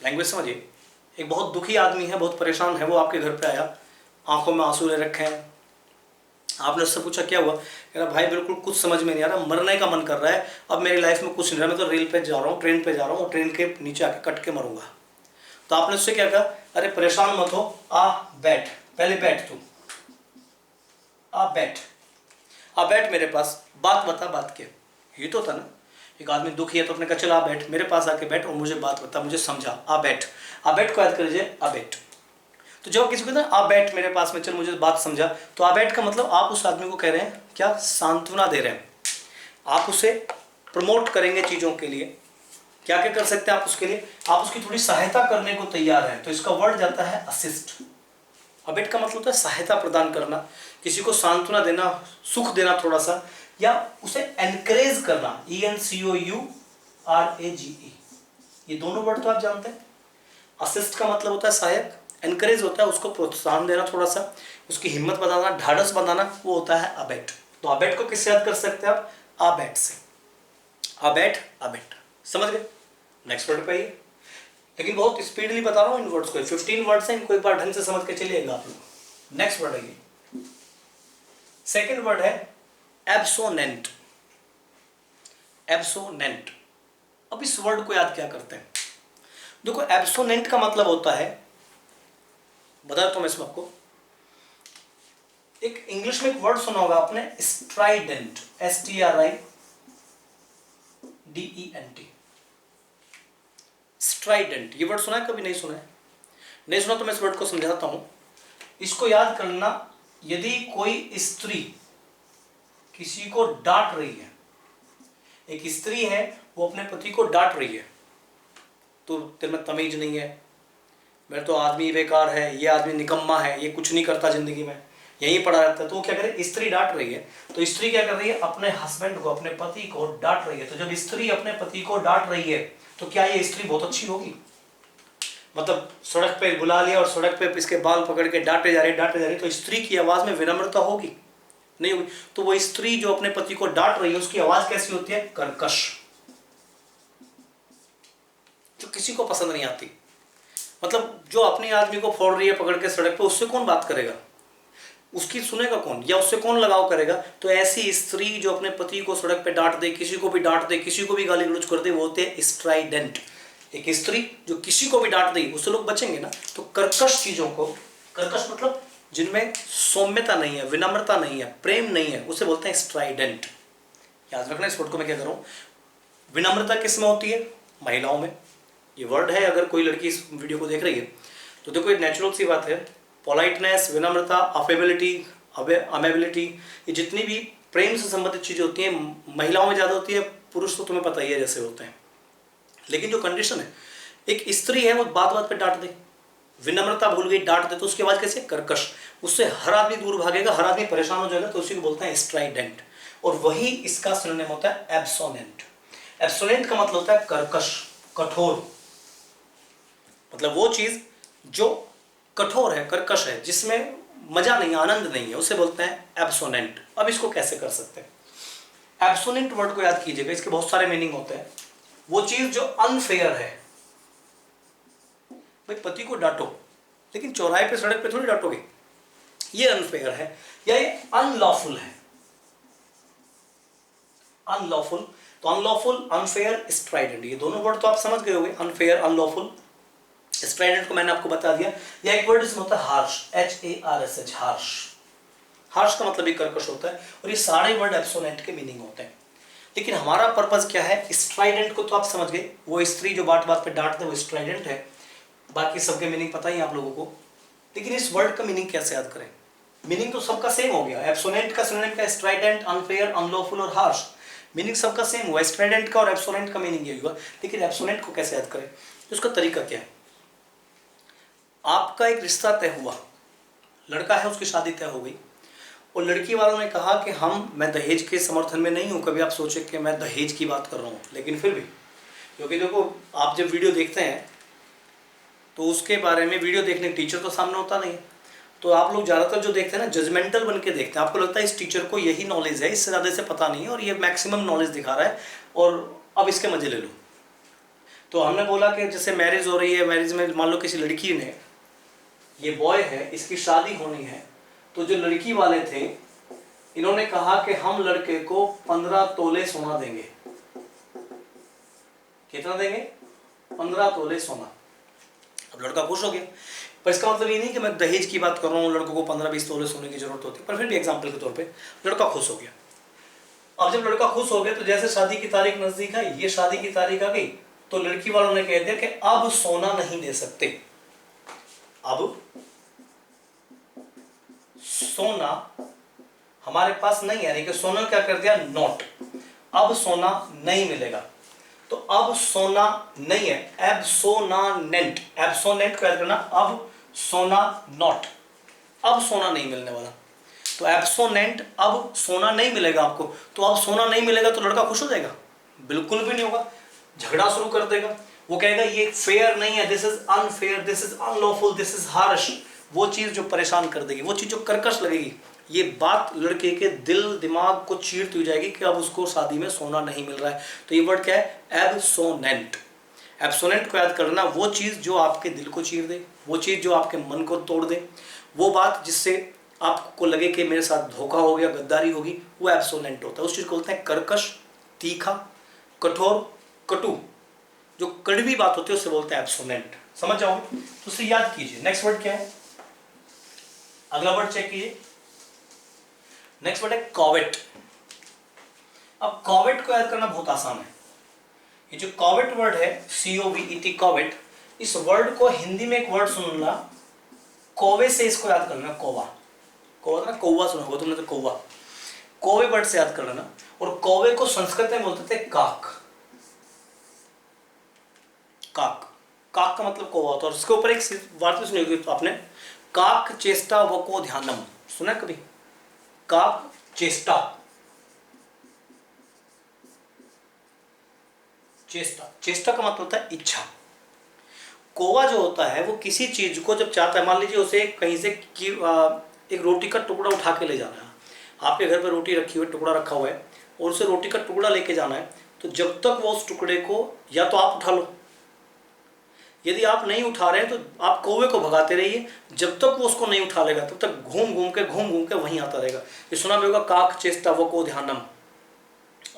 लैंग्वेज समझिए, एक बहुत दुखी आदमी है, बहुत परेशान है, वो आपके घर पे आया, आंखों में आंसू ले रखे हैं। आपने उससे पूछा क्या हुआ, कह रहा भाई बिल्कुल कुछ समझ में नहीं आ रहा, मरने का मन कर रहा है, अब मेरी लाइफ में कुछ नहीं रहा, मैं तो रेल पे जा रहा हूँ, ट्रेन पे जा रहा हूँ, और ट्रेन के नीचे आके कट के मरूंगा। तो आपने उससे क्या कहा, अरे परेशान मत हो, आ बैठ, पहले बैठ तू, आ बैठ, आ बैठ मेरे पास, बात बता, बात क्या। ये तो था ना, एक आदमी दुखी है तो अपने कहा चल आ बैठ, मेरे पास आके बैठ और मुझे बात बता, मुझे समझा, आ बैठ। आ बैठ को याद कर लीजिए, आ बैठ। तो जब किसी को कहते हैं आ बैठ मेरे पास में, चल मुझे बात समझा, तो आ बैठ का मतलब आप उस आदमी को कह रहे हैं क्या, सांत्वना दे रहे हैं, आप उसे प्रमोट करेंगे चीज़ों के लिए। क्या क्या कर सकते हैं आप उसके लिए, आप उसकी थोड़ी सहायता करने को तैयार हैं, तो इसका वर्ड जाता है असिस्ट। अबेट का मतलब होता है सहायता प्रदान करना, किसी को सांत्वना देना, सुख देना थोड़ा सा, या उसे एनकरेज करना, ENCOURAGE। ये दोनों वर्ड तो आप जानते हैं। असिस्ट का मतलब होता है सहायक, एनकरेज होता है उसको प्रोत्साहन देना, थोड़ा सा उसकी हिम्मत बढ़ाना, ढाढ़स बढ़ाना, वो होता है अबेट। तो अबेट को किससे याद कर सकते हैं आप, अबेट से, अबेट, अबेट, समझ गए। नेक्स्ट वर्ड पे आइए, लेकिन बहुत स्पीडली बता रहा हूँ इन वर्ड्स को, 15 वर्ड्स हैं, इनको एक बार ढंग से समझ के चलिएगा आप लोग। नेक्स्ट वर्ड आइए, सेकेंड वर्ड है एब्सोनेंट। एब्सोनेंट, अब इस वर्ड को याद क्या करते हैं, देखो एब्सोनेंट का मतलब होता है, बताता हूं मैं इसमें आपको, एक इंग्लिश में एक वर्ड सुना होगा आपने, स्ट्राइडेंट, STRIDENT। स्ट्राइडेंट, ये वर्ड सुना है कभी, नहीं सुना है, नहीं सुना तो मैं इस वर्ड को समझाता हूं। इसको याद करना, यदि कोई स्त्री किसी को डांट रही है, एक स्त्री है वो अपने पति को डांट रही है, तो तेरे में तमीज नहीं है, मेरे तो आदमी बेकार है, ये आदमी निकम्मा है, ये कुछ नहीं करता जिंदगी में, यहीं पड़ा रहता है, तो वो क्या करे, स्त्री डांट रही है, तो स्त्री क्या कर रही है, अपने हस्बैंड को, अपने पति को डांट रही है। तो जब स्त्री अपने पति को डांट रही है तो क्या ये स्त्री बहुत अच्छी होगी, मतलब सड़क पे बुला लिया और सड़क पे इसके बाल पकड़ के डांटे जा रहे, तो स्त्री की आवाज में विनम्रता होगी? नहीं होगी। तो वो स्त्री जो अपने पति को डांट रही है उसकी आवाज कैसी होती है? कर्कश, जो किसी को पसंद नहीं आती। मतलब जो अपने आदमी को फोड़ रही है पकड़ के सड़क पे, उससे कौन बात करेगा? उसकी सुनेगा कौन, या उससे कौन लगाव करेगा? तो ऐसी स्त्री जो अपने पति को सड़क पे डांट दे, किसी को भी डांट दे, किसी को भी गाली गलौज कर दे, वो होते हैं स्ट्राइडेंट। एक स्त्री जो किसी को भी डांट दे उससे लोग बचेंगे ना। तो कर्कश चीजों को, कर्कश मतलब जिनमें सौम्यता नहीं है, विनम्रता नहीं है, प्रेम नहीं है, उसे बोलते हैं स्ट्राइडेंट। याद रखना इस वर्ड को मैं क्या कर रहा हूं। विनम्रता किसमें होती है? महिलाओं में। ये वर्ड है, अगर कोई लड़की इस वीडियो को देख रही है तो देखो ये नेचुरल सी बात है। पोलाइटनेस, विनम्रता, अफेबिलिटी, अमेबिलिटी, ये जितनी भी प्रेम से संबंधित चीजें होती हैं महिलाओं में ज्यादा होती है, पुरुष तो तुम्हें पता ही है जैसे होते हैं। लेकिन जो कंडीशन है, एक स्त्री है वो बात बात पे डांट दे, विनम्रता भूल गई, डांट दे, तो उसके बाद कैसे? कर्कश। उससे हर आदमी दूर भागेगा, हर आदमी परेशान हो जाएगा, तो उसी को बोलते हैं स्ट्राइडेंट। और वही इसका सिनोनिम होता है एब्सोनेंट। एब्सोनेंट का मतलब होता है कर्कश, कठोर। मतलब वो चीज जो कठोर है, कर्कश है, जिसमें मजा नहीं, आनंद नहीं है, उसे बोलते हैं एब्सोनेंट। अब इसको कैसे कर सकते हैं? एब्सोनेंट वर्ड को याद कीजिएगा, इसके बहुत सारे मीनिंग होते हैं। वो चीज जो अनफेयर है। भाई पति को डांटो, लेकिन चौराहे पे सड़क पे थोड़ी डांटोगे, ये अनफेयर है या ये अनलॉफुल है। अनलॉफुल, तो अनलॉफुल, अनफेयर, स्ट्राइडेंट, ये दोनों वर्ड तो आप समझ गए होंगे। अनफेयर, अनलॉफुल, स्ट्राइडेंट को मैंने आपको बता दिया। या एक वर्ड इसमें होता है हार्श, HARSH, हार्श। हार्श का मतलब भी कर्कश होता है। और ये सारे वर्ड एब्सोनेंट के मीनिंग होते हैं। लेकिन हमारा पर्पस क्या है? स्ट्राइडेंट को तो आप समझ गए, वो स्त्री जो बात बात पे डांटते वो स्ट्राइडेंट है। बाकी सबके मीनिंग पता ही आप लोगों को। लेकिन इस वर्ड का मीनिंग कैसे याद करें? मीनिंग तो सबका सेम हो गया। एब्सोनेंट का सिनोनिम का स्ट्राइडेंट, अनफेयर, अनलॉफुल और हार्श, मीनिंग सबका सेम हुआ। स्ट्राइडेंट का और एब्सोनेंट का मीनिंग ये हुआ। लेकिन एब्सोनेंट को कैसे याद करें? उसका तरीका क्या है? आपका एक रिश्ता तय हुआ, लड़का है, उसकी शादी तय हो गई, और लड़की वालों ने कहा कि मैं दहेज के समर्थन में नहीं हूं। कभी आप सोचे कि मैं दहेज की बात कर रहा हूं, लेकिन फिर भी, क्योंकि देखो आप जब वीडियो देखते हैं तो उसके बारे में, वीडियो देखने टीचर तो सामने होता नहीं है, तो आप लोग ज़्यादातर जो देखते हैं ना, जजमेंटल बन के देखते हैं। आपको लगता है इस टीचर को यही नॉलेज है, इससे ज़्यादा से पता नहीं है, और ये मैक्सिमम नॉलेज दिखा रहा है, और अब इसके मजे ले लो। तो हमने बोला कि जैसे मैरिज हो रही है, मैरिज में मान लो किसी लड़की ने, ये बॉय है, इसकी शादी होनी है, तो जो लड़की वाले थे इन्होंने कहा कि हम लड़के को 15 तोले सोना देंगे। कितना देंगे? 15 तोले सोना। अब लड़का खुश हो गया, पर इसका मतलब ये नहीं कि मैं दहेज की बात कर रहा हूँ, लड़कों को 15-20 तोले सोने की जरूरत होती है, पर फिर भी एग्जाम्पल के तौर पे लड़का खुश हो गया। अब जब लड़का खुश हो गया तो जैसे शादी की तारीख नजदीक आई, ये शादी की तारीख आ गई, तो लड़की वालों ने कह दिया कि अब सोना नहीं दे सकते, अब सोना हमारे पास नहीं है। यानी कि सोना क्या कर दिया? नोट। अब सोना नहीं मिलेगा। तो अब सोना नहीं है, एब्सोनेंट। एब्सोनेंट को याद करना, अब सोना नॉट, अब सोना नहीं मिलने वाला। तो एब्सोनेंट, अब सोना नहीं मिलेगा आपको। तो अब सोना नहीं मिलेगा तो लड़का खुश हो जाएगा? बिल्कुल भी नहीं होगा, झगड़ा शुरू कर देगा। वो कहेगा ये फेयर नहीं है, this is unfair, this is unlawful, this is harsh. वो चीज जो परेशान कर देगी, वो चीज जो कर्कश लगेगी, ये बात लड़के के दिल दिमाग को चीरती हुई जाएगी कि अब उसको शादी में सोना नहीं मिल रहा है। तो ये वर्ड क्या है? एब्सोनेंट। एब्सोनेंट को याद करना, वो चीज जो आपके दिल को चीर दे, वो चीज जो आपके मन को तोड़ दे, वो बात जिससे आपको लगे कि मेरे साथ धोखा हो गया, गद्दारी होगी, वो एब्सोनेंट होता है। उस चीज को बोलते हैं कर्कश, तीखा, कठोर, कटु। जो कड़वी बात होती है उससे बोलते हैं एब्सोनेंट। समझ जाओगे? तो उसे याद कीजिए। नेक्स्ट वर्ड क्या है? अगला वर्ड चेक कीजिए। नेक्स्ट वर्ड है कॉवेट। अब कॉवेट को याद करना बहुत आसान है। ये जो कॉवेट वर्ड है, COVET, कॉवेट, इस वर्ड को हिंदी में एक वर्ड सुनना, कौवे से इसको याद करना। कौवा, कौवा ना, कौवा सुना होगा तुमने तो, कौवा, कौवे वर्ड से याद कर लेना। और कौवे को संस्कृत में बोलते थे काक। काक, काक का मतलब कौवा होता है। और उसके ऊपर एक वार्ता सुनी होगी तो आपने, काक चेष्टा वको ध्यानम, सुना कभी? काक चेष्टा, चेष्टा, चेष्टा का मतलब होता है इच्छा। कौवा जो होता है वो किसी चीज को जब चाहता है, मान लीजिए उसे कहीं से एक रोटी का टुकड़ा उठा के ले जाना है, आपके घर पर रोटी रखी हुई टुकड़ा रखा हुआ है और उसे रोटी का टुकड़ा लेके जाना है, तो जब तक वो उस टुकड़े को या तो आप उठा लो, यदि आप नहीं उठा रहे हैं तो आप कौवे को भगाते रहिए, जब तक वो उसको नहीं उठा लेगा तब तक घूम घूम के वहीं आता रहेगा। ये सुना भी होगा, काक चेष्टा वको ध्यानम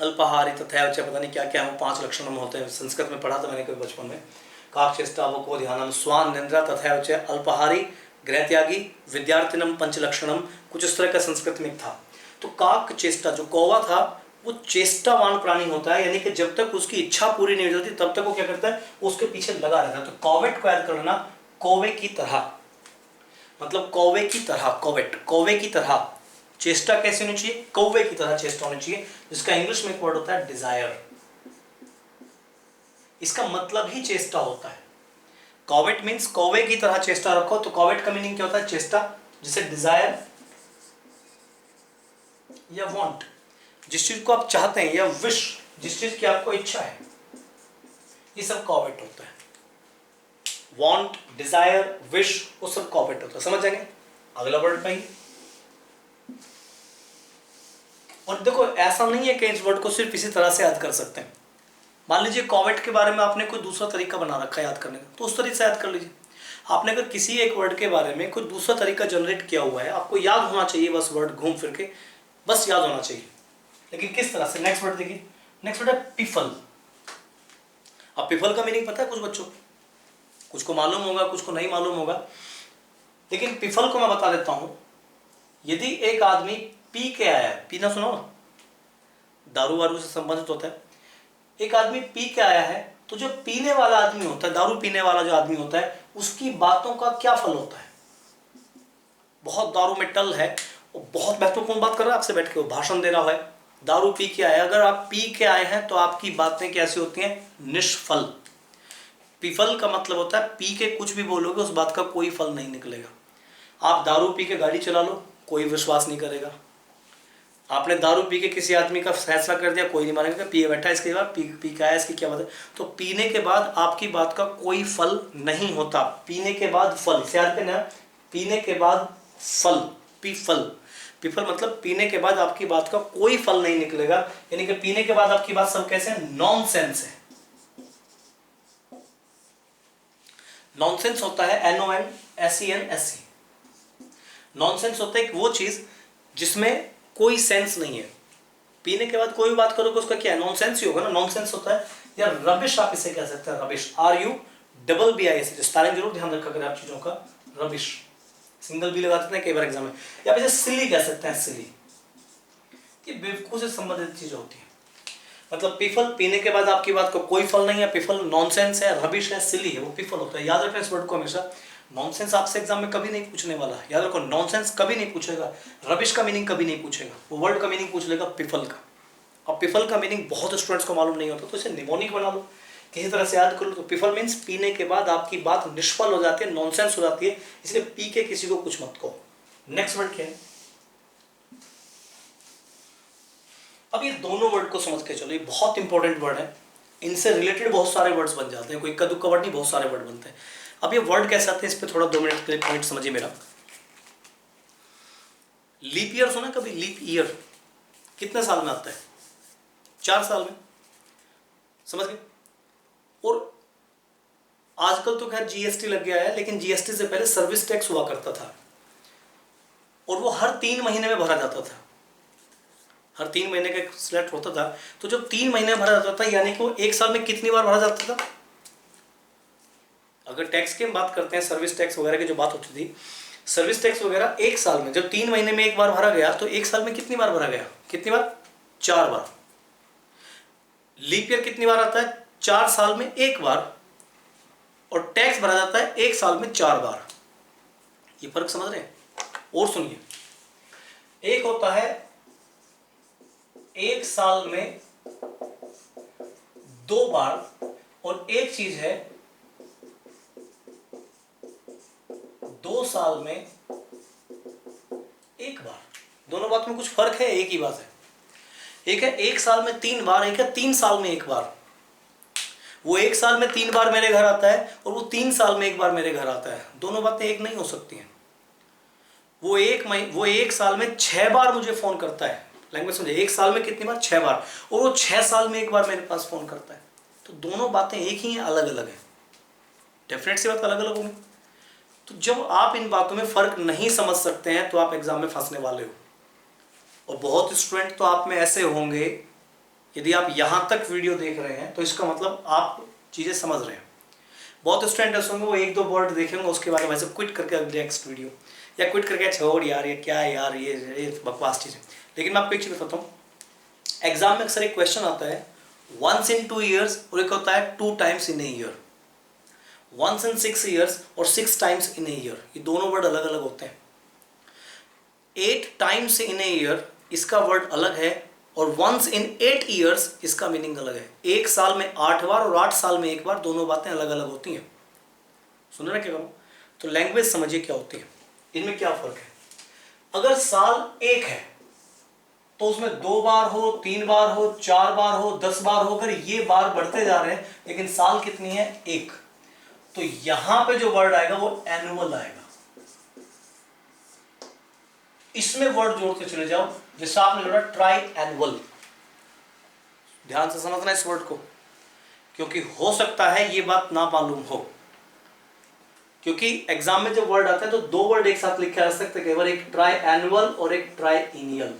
अल्पाहारी तथा पता नहीं क्या क्या वो 5 लक्षणम होते हैं, संस्कृत में पढ़ा था मैंने कभी बचपन में। काक चेष्टा वको ध्यानम स्वान निंद्रा तथा अल्पाहारी गृह त्यागी विद्यार्थिनम 5 लक्षणम, कुछ इस तरह का संस्कृत में था। तो काक चेष्टा, जो कौवा था वो चेष्टावान प्राणी होता है, यानी कि जब तक उसकी इच्छा पूरी नहीं हो जाती तब तक वो क्या करता है, उसके पीछे लगा रहता है। तो कॉवेट को याद कर लेना, कौवे की तरह, मतलब कौवे की तरह, कॉवेट कौवे की तरह। चेष्टा कैसे होनी चाहिए, कौवे की तरह चेष्टा होनी चाहिए, जिसका इंग्लिश में एक वर्ड होता है डिजायर। इसका मतलब ही चेष्टा होता है। कॉवेट मीन्स कौवे की तरह चेष्टा रखो, तो कॉवेट का मीनिंग क्या होता है, चेष्टा, जिसे डिजायर या वांट, जिस चीज को आप चाहते हैं, या विश, जिस चीज की आपको इच्छा है, ये सब कॉवेट होता है। वांट, डिजायर, विश, वो सब कॉवेट होता है। समझ जाएंगे अगला वर्ड पे। और देखो ऐसा नहीं है कि इस वर्ड को सिर्फ इसी तरह से याद कर सकते हैं। मान लीजिए कॉवेट के बारे में आपने कोई दूसरा तरीका बना रखा है याद करने का, तो उस तरीके से याद कर लीजिए। आपने अगर किसी एक वर्ड के बारे में कोई दूसरा तरीका जनरेट किया हुआ है, आपको याद होना चाहिए बस वर्ड घूम फिर के, बस याद होना चाहिए, लेकिन किस तरह से। नेक्स्ट वर्ड देखिए, नेक्स्ट वर्ड है पिफल। अब पिफल का मीनिंग पता है कुछ बच्चों, कुछ को मालूम होगा, कुछ को नहीं मालूम होगा, लेकिन पिफल को मैं बता देता हूं। यदि एक आदमी पी के आया है, पीना सुनो ना, दारू वारू से संबंधित होता है, एक आदमी पी के आया है, तो जो पीने वाला आदमी होता है, दारू पीने वाला जो आदमी होता है, उसकी बातों का क्या फल होता है। बहुत दारू में टल है, वो बहुत महत्वपूर्ण बात कर रहा है आपसे बैठ के, वो भाषण दे रहा है, दारू पी के आया। अगर आप पी के आए हैं तो आपकी बातें कैसी होती हैं, निष्फल। पिफल का मतलब होता है पी के कुछ भी बोलोगे उस बात का कोई फल नहीं निकलेगा। आप दारू पी के गाड़ी चला लो, कोई विश्वास नहीं करेगा। आपने दारू पी के किसी आदमी का फैसला कर दिया, कोई नहीं मानेगा, पिए बैठा इसके बाद पी के आया, इसकी क्या बात है। तो पीने के बाद आपकी बात का कोई फल नहीं होता। पीने के बाद फल से याद करना, पीने के बाद फल, पिफल। पिफल मतलब पीने के बाद आपकी बात का कोई फल नहीं निकलेगा, यानी कि पीने के बाद आपकी बात सब कैसे है, नॉनसेंस है। नॉनसेंस होता है NONSENS। नॉनसेंस होता है वो चीज जिसमें कोई सेंस नहीं है। पीने के बाद कोई भी बात करोगे उसका क्या है, नॉनसेंस ही होगा ना। नॉनसेंस होता है या रबिश, आप इसे कह सकते हैं, रबिश, RUBBIS। स्पेलिंग जरूर ध्यान रखा करें आप चीजों का, रबिश, सिंगल बी लगा देते हैं कई बार एग्जाम में। या फिर सिली कह सकते हैं, सिली, ये बेवकूफ से संबंधित चीजें होती है। मतलब पिफल, पीने के बाद आपकी बात को कोई फल नहीं है, पिफल नॉनसेंस है, रबिश है, सिली है, वो पिफल होता है। याद रखना इस वर्ड को हमेशा। नॉनसेंस आपसे एग्जाम में कभी नहीं पूछने वाला, याद रखो, नॉनसेंस कभी नहीं पूछेगा, रबिश का मीनिंग कभी नहीं पूछेगा, वो वर्ड का मीनिंग पूछ लेगा पिफल का। और पिफल का मीनिंग बहुत स्टूडेंट्स को मालूम नहीं होता, तो इसे निमोनिक बना लो, किसी तरह से याद कर लो। तो पिफल मीन्स पीने के बाद आपकी बात निष्फल हो जाती है, नॉनसेंस हो जाती है, इसलिए पी के किसी को कुछ मत कहो। नेक्स्ट वर्ड क्या है, अब ये दोनों वर्ड को समझ के चलो, ये बहुत इंपॉर्टेंट वर्ड है, इनसे रिलेटेड बहुत सारे वर्ड्स बन जाते हैं, कोई इक्का दुक्का वर्ड नहीं, बहुत सारे वर्ड बनते हैं। अब ये वर्ड कैसे आते हैं, इस पर थोड़ा 2 मिनट के लिए पॉइंट समझिए मेरा। लीप ईयर सुना कभी, लीप ईयर कितने साल में आता है, 4 साल में, समझ गए। और आजकल तो खैर GST लग गया है, लेकिन GST से पहले सर्विस टैक्स हुआ करता था, और वो हर 3 महीने में भरा जाता था, हर 3 महीने का सिलेक्ट होता था। तो जब 3 महीने भरा जाता था, यानी कि वो 1 साल में कितनी बार भरा जाता था। अगर टैक्स की हम बात करते हैं, सर्विस टैक्स वगैरह की जो बात होती थी, सर्विस टैक्स वगैरह 1 साल में, जब 3 महीने में 1 बार भरा गया, तो 1 साल में कितनी बार भरा गया, कितनी बार, 4 बार। लीप ईयर कितनी बार आता है, 4 साल में 1 बार, और टैक्स भरा जाता है 1 साल में 4 बार। ये फर्क समझ रहे हैं। और सुनिए, एक होता है 1 साल में 2 बार, और एक चीज है 2 साल में 1 बार। दोनों बात में कुछ फर्क है, एक ही बात है। एक है 1 साल में 3 बार, एक है 3 साल में 1 बार। वो 1 साल में 3 बार मेरे घर आता है और वो 3 साल में 1 बार मेरे घर आता है। दोनों बातें एक नहीं हो सकती हैं। वो 1 साल में 6 बार मुझे फोन करता है। लैंग्वेज समझे, 1 साल में कितनी बार? 6 बार। और वो 6 साल में 1 बार मेरे पास फोन करता है। तो दोनों बातें एक ही हैं, अलग अलग है। डेफिनेट सी बात अलग अलग होंगी। तो जब आप इन बातों में फर्क नहीं समझ सकते हैं तो आप एग्जाम में फंसने वाले हो। और बहुत स्टूडेंट तो आप में ऐसे होंगे, यदि आप यहां तक वीडियो देख रहे हैं तो इसका मतलब आप चीजें समझ रहे हैं। बहुत स्टूडेंट ऐसे होंगे वो 1-2 वर्ड देखेंगे, उसके बाद वैसे क्विट करके अगले नेक्स्ट वीडियो, या क्विट करके छोड़ यार ये क्या है यार, ये बकवास चीज है। लेकिन मैं आपको एक चीज बताता हूँ, एग्जाम में अक्सर एक क्वेश्चन आता है once in 2 years और एक होता है 2 times in a year, once in 6 years और 6 times in a year। ये दोनों वर्ड अलग अलग होते हैं। 8 times in a year इसका वर्ड अलग है और once in 8 years इसका मीनिंग अलग है। 1 साल में 8 बार और 8 साल में 1 बार, दोनों बातें अलग अलग होती हैं। सुन रहे क्या करूं? तो लैंग्वेज समझिए क्या होती है, इनमें क्या फर्क है। अगर साल 1 है तो उसमें 2 बार हो, 3 बार हो, 4 बार हो, 10 बार हो, अगर ये बार बढ़ते जा रहे हैं, लेकिन साल कितनी है? 1। तो यहां पे जो वर्ड आएगा वो एनुअल आएगा। इसमें वर्ड जोड़ते चले जाओ, जैसे आपने जोड़ा ट्राई एनुअल। ध्यान से समझना इस वर्ड को, क्योंकि हो सकता है ये बात ना मालूम हो। क्योंकि एग्जाम में जब वर्ड आता है तो 2 वर्ड एक साथ लिखे जा सकते हैं, कई बार एक ट्राई एनुअल और एक ट्राई इनियल।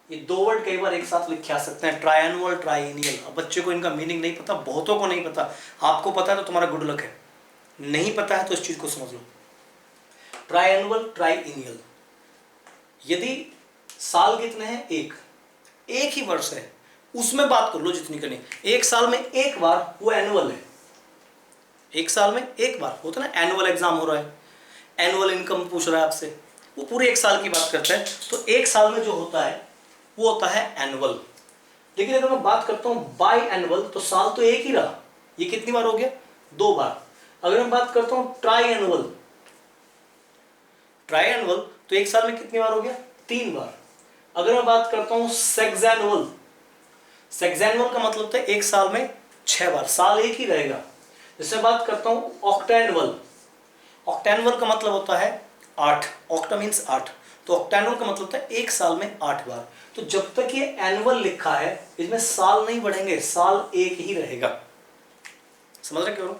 ये 2 वर्ड कई बार एक साथ लिखे आ सकते हैं, ट्राई एनुअल, ट्राई इनियल। अब बच्चे को इनका मीनिंग नहीं पता, बहुतों को नहीं पता। आपको पता है तो तुम्हारा गुड लक है, नहीं पता है तो इस चीज को समझ लो। Triannual, triennial. यदि साल कितने हैं? 1 ही वर्ष है, उसमें बात कर लो जितनी करनी। 1 साल में 1 बार वो एनुअल है। 1 साल में 1 बार होता है ना, एनुअल एग्जाम हो रहा है, एनुअल इनकम पूछ रहा है आपसे, वो पूरे 1 साल की बात करता है। तो 1 साल में जो होता है वो होता है एनुअल। लेकिन अगर मैं बात करता हूं बाई एनुअल तो साल तो 1 ही रहा, ये कितनी बार हो गया? 2 बार। अगर मैं बात करता हूं ट्राई एनुअल, ट्राई एनुअल तो 1 साल में कितनी बार हो गया? 3 बार। अगर मैं बात करता हूं सेक्सैनुअल, सेक्सैनुअल का मतलब होता है 1 साल में 6 बार, साल 1 ही रहेगा। जैसे बात करता हूं ऑक्टेनुअल, ऑक्टेनुअल का मतलब होता है 8, ऑक्टा मीन्स 8, तो ऑक्टेनुअल का मतलब होता है 1 साल में 8 बार। तो जब तक ये एनुअल लिखा है इसमें साल नहीं बढ़ेंगे, साल 1 ही रहेगा। समझ रहे क्यों?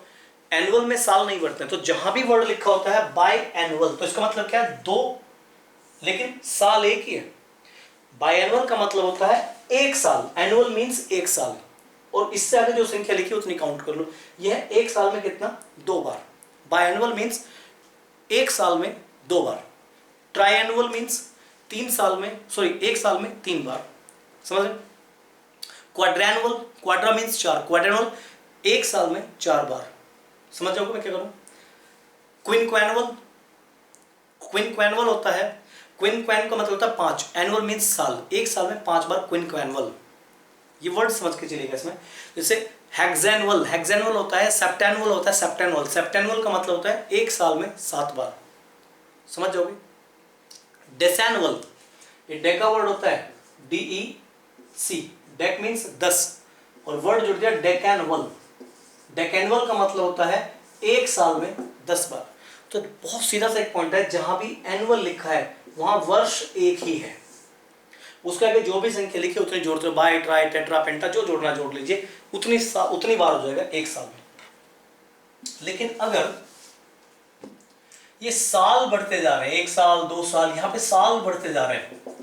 एनुअल में साल नहीं बढ़ते। तो जहां भी वर्ड लिखा होता है बाय एनुअल तो इसका मतलब क्या है? 2, लेकिन साल 1 ही है। बाय एनुअल का मतलब होता है 1 साल, एनुअल मीन्स 1 साल, और इससे आगे जो संख्या लिखी उतनी काउंट कर लो। यह 1 साल में कितना? 2 बार। बाय एनुअल मीन्स 1 साल में 2 बार। ट्राई एनुअल मीन्स 1 साल में 3 बार। समझ? क्वाड्रेनुअल, क्वाड्रा मीन्स 4, क्वाड्रेनुअल 1 साल में 4 बार। समझ जाओगे मैं क्या करूं? क्विनक्वेनुअल, क्विनक्वेनुअल होता है, क्विनक्वेन का मतलब होता है 5, एनुअल मीन्स साल, 1 साल में 5 बार क्विनक्वेनुअल। ये वर्ड समझ के चलिएगा इसमें। जैसे हेक्सेनुअल, हेक्सेनुअल होता है, सेप्टेनुअल होता है, सेप्टेनुअल, सेप्टेनुअल का मतलब होता है 1 साल में 7 बार। समझ जाओगे? डेसेनुअल, ये डेका वर्ड होता है, DEC, डेक मीन्स 10, और वर्ड जुड़ गया डेकेनुअल। डेकेनुअल का मतलब होता है 1 साल में 10 बार। तो बहुत सीधा सा एक पॉइंट है, जहां भी एनुअल लिखा है वहां वर्ष 1 ही है, उसके आगे जो भी संख्या लिखी उतनी जोड़ते हो, बाई, ट्राई, टेट्रा, पेंटा, जो जोड़ना जोड़ लीजिए, उतनी बार हो जाएगा 1 साल में। लेकिन अगर ये साल बढ़ते जा रहे हैं, 1 साल, 2 साल, यहां पे साल बढ़ते जा रहे हैं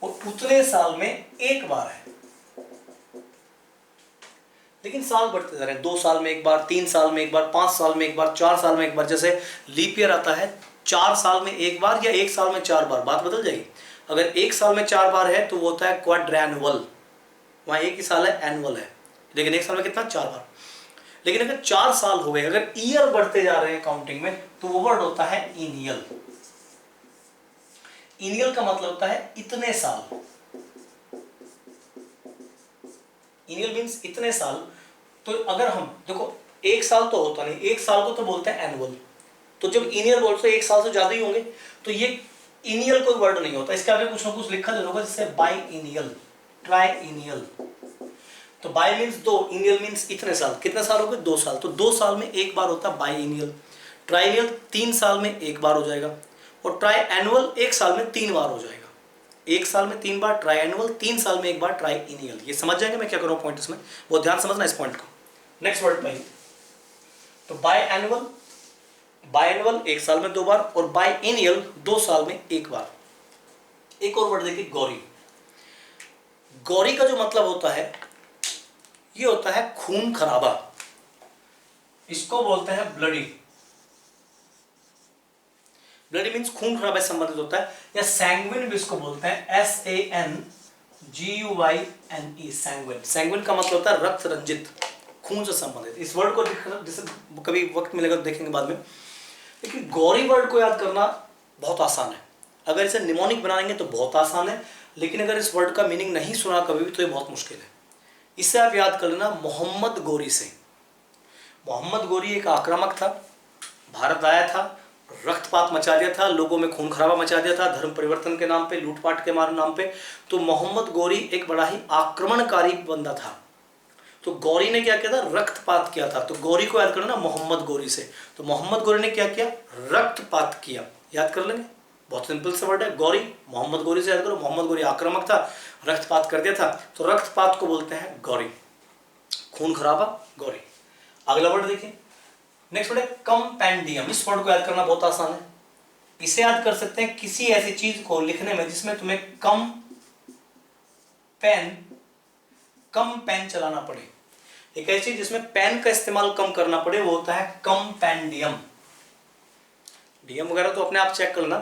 और उतने साल में 1 बार है, लेकिन साल बढ़ते जा रहे हैं, 2 साल में 1 बार, 3 साल में 1 बार, 5 साल में 1 बार, 4 साल में 1 बार। जैसे लीप ईयर आता है 4 साल में 1 बार या 1 साल में 4 बार, बात बदल जाएगी। अगर 1 साल में 4 बार है तो वो होता है क्वाड्रेनुअल, वहां 1 ही साल है, एनुअल है, लेकिन 1 साल में कितना? 4 बार। लेकिन अगर 4 साल हो गए, अगर ईयर बढ़ते जा रहे हैं काउंटिंग में, तो वो वर्ड होता है इनियल। इनियल का मतलब होता है इतने साल, इनियल मीन्स इतने साल। तो अगर हम देखो 1 साल तो होता नहीं, 1 साल को तो बोलते हैं एनुअल, तो जब इनियल बोलते हैं 1 साल से ज्यादा ही होंगे, तो ये इनियल कोई वर्ड नहीं होता, इसके आगे कुछ ना कुछ लिखा जरूर होगा, जैसे बाई इनियल, ट्राई इनियल। तो बाई मीन्स 2, इनियल मीन्स इतने साल, कितने साल हो गए 2 साल, तो 2 साल में एक बार होता है बाई इनियल। ट्राइनियल 3 साल में एक बार हो जाएगा, और ट्राई एनुअल 1 साल में 3 बार हो जाएगा। 1 साल में 3 बार ट्राई एनुअल, 3 साल में एक बार ट्राई इनियल। ये समझ जाएंगे मैं क्या कर रहा हूँ पॉइंट इसमें, वो ध्यान समझना इस पॉइंट को। नेक्स्ट वर्ड पे, तो बाई एनुअल 1 साल में 2 बार, और बाई इनियल 2 साल में 1 बार। एक और वर्ड देखिए गौरी। गौरी का जो मतलब होता है ये होता है खून खराबा, इसको बोलते हैं ब्लडी। ब्लडी मीन्स खून खराबा से संबंधित होता है, या सैंग्विन भी इसको बोलते हैं, SANGUINE, सैंग्विन। सैंग्विन का मतलब होता है रक्त रंजित, खून से संबंधित। इस वर्ड को जैसे कभी वक्त मिलेगा तो देखेंगे बाद में। लेकिन गौरी वर्ड को याद करना बहुत आसान है, अगर इसे निमोनिक बनाएंगे तो बहुत आसान है, लेकिन अगर इस वर्ड का मीनिंग नहीं सुना कभी भी तो ये बहुत मुश्किल है। इसे आप याद कर लेना मोहम्मद गोरी से। मोहम्मद गोरी एक आक्रामक था, भारत आया था, रक्तपात मचा दिया था, लोगों में खून खराबा मचा दिया था, धर्म परिवर्तन के नाम पे, लूटपाट के नाम पे। तो मोहम्मद गोरी एक बड़ा ही आक्रमणकारी बंदा था। तो गौरी ने क्या किया था, रक्तपात किया था। तो गौरी को याद करना मोहम्मद गोरी से। तो मोहम्मद गोरी ने क्या किया, रक्तपात किया, याद कर लेंगे, बहुत सिंपल सा वर्ड है गौरी। मोहम्मद गोरी से याद करो, मोहम्मद गोरी आक्रामक था, रक्तपात कर दिया था, तो रक्तपात को बोलते हैं गौरी, खून खराबा गौरी। अगला वर्ड देखिए, नेक्स्ट वर्ड है कंपेंडियम। इस वर्ड को याद करना बहुत आसान है, इसे याद कर सकते हैं किसी ऐसी चीज को लिखने में जिसमें तुम्हें कम पेन चलाना पड़े। एक ऐसी चीज जिसमें पेन का इस्तेमाल कम करना पड़े वो होता है कंपेंडियम। डीएम वगैरह तो अपने आप चेक करना।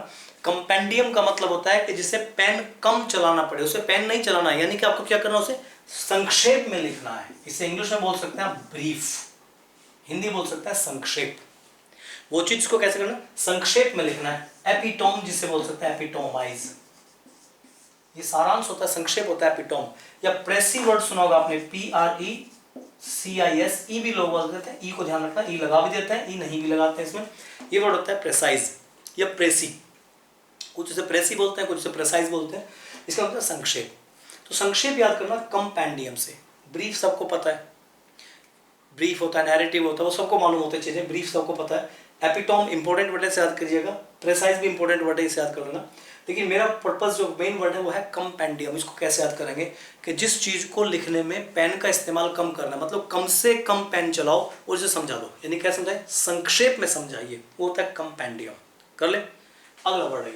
कंपेंडियम का मतलब होता है कि जिसे पेन कम चलाना पड़े, उसे पेन नहीं चलाना है, यानी कि आपको क्या करना है, उसे संक्षेप में लिखना है। इसे इंग्लिश में बोल सकते हैं ब्रीफ, हिंदी बोल सकते हैं संक्षेप। वो चीज को कैसे करना, संक्षेप में लिखना है। एपिटोम जिसे बोल सकते हैं, एपिटोमाइज, ये सारांश होता है, संक्षेप होता है एपिटोम। या प्रेसी वर्ड सुना होगा आपने, PRECIS, ई भी लोग बोल देते हैं, ई को ध्यान रखना, ई लगा भी देते हैं, ई नहीं भी लगाते हैं इसमें। ये वर्ड होता है प्रेसाइज या प्रेसी, कुछ उसे प्रेसी बोलते हैं, कुछ उसे प्रेसाइज बोलते हैं। इसका मतलब संक्षेप। तो संक्षेप याद करना कंपेंडियम से। ब्रीफ सबको पता है, ब्रीफ होता है, नैरेटिव होता है, वो सबको मालूम होते हैं चीजें, ब्रीफ सबको पता है। एपिटोम इंपॉर्टेंट वर्ड है, इसे याद करिएगा। प्रेसाइज भी इंपॉर्टेंट वर्ड है, इसे याद कर लेना। लेकिन मेरा पर्पस जो मेन वर्ड है वो है कंपेंडियम। इसको कैसे याद करेंगे कि जिस चीज को लिखने में पेन का इस्तेमाल कम करना, मतलब कम से कम पेन चलाओ और इसे समझा दो, यानी क्या समझाए, संक्षेप में समझाइए, वो होता है कंपेंडियम। कर ले। अगला वर्ड है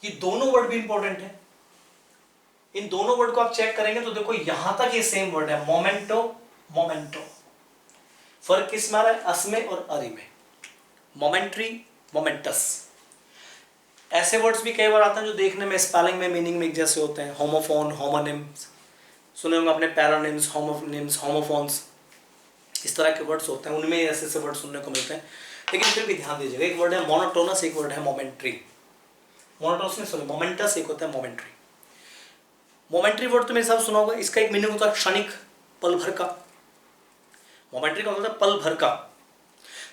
ये दोनों वर्ड भी इंपॉर्टेंट है। इन दोनों वर्ड को आप चेक करेंगे तो देखो यहां तक ये सेम वर्ड है, मोमेंटो, मोमेंटो। फर्क किस में आ रहा है, अस में और अरी में। Momentary, moments. ऐसे वर्ड्स भी कई बार आते हैं जो देखने में स्पेलिंग में मीनिंग में एक जैसे होते हैं। होमोफोन, होमोनिम्स सुने होंगे आपने, पैरानिम्स, होमोनिम्स, होमोफोन्स, इस तरह के वर्ड्स होते हैं, उनमें ऐसे ऐसे वर्ड सुनने को मिलते हैं। लेकिन फिर भी ध्यान दीजिएगा, एक वर्ड है मोनोटोनस, एक वर्ड है मोमेंट्री। मोनोटोनस में सुनो मोमेंटस, एक होता है मोमेंट्री। मोमेंट्री वर्ड तो मेरे साथ सुना होगा, इसका एक मीनिंग होता है क्षणिक, पल भर का। मोमेंट्री का मतलब पल भर का।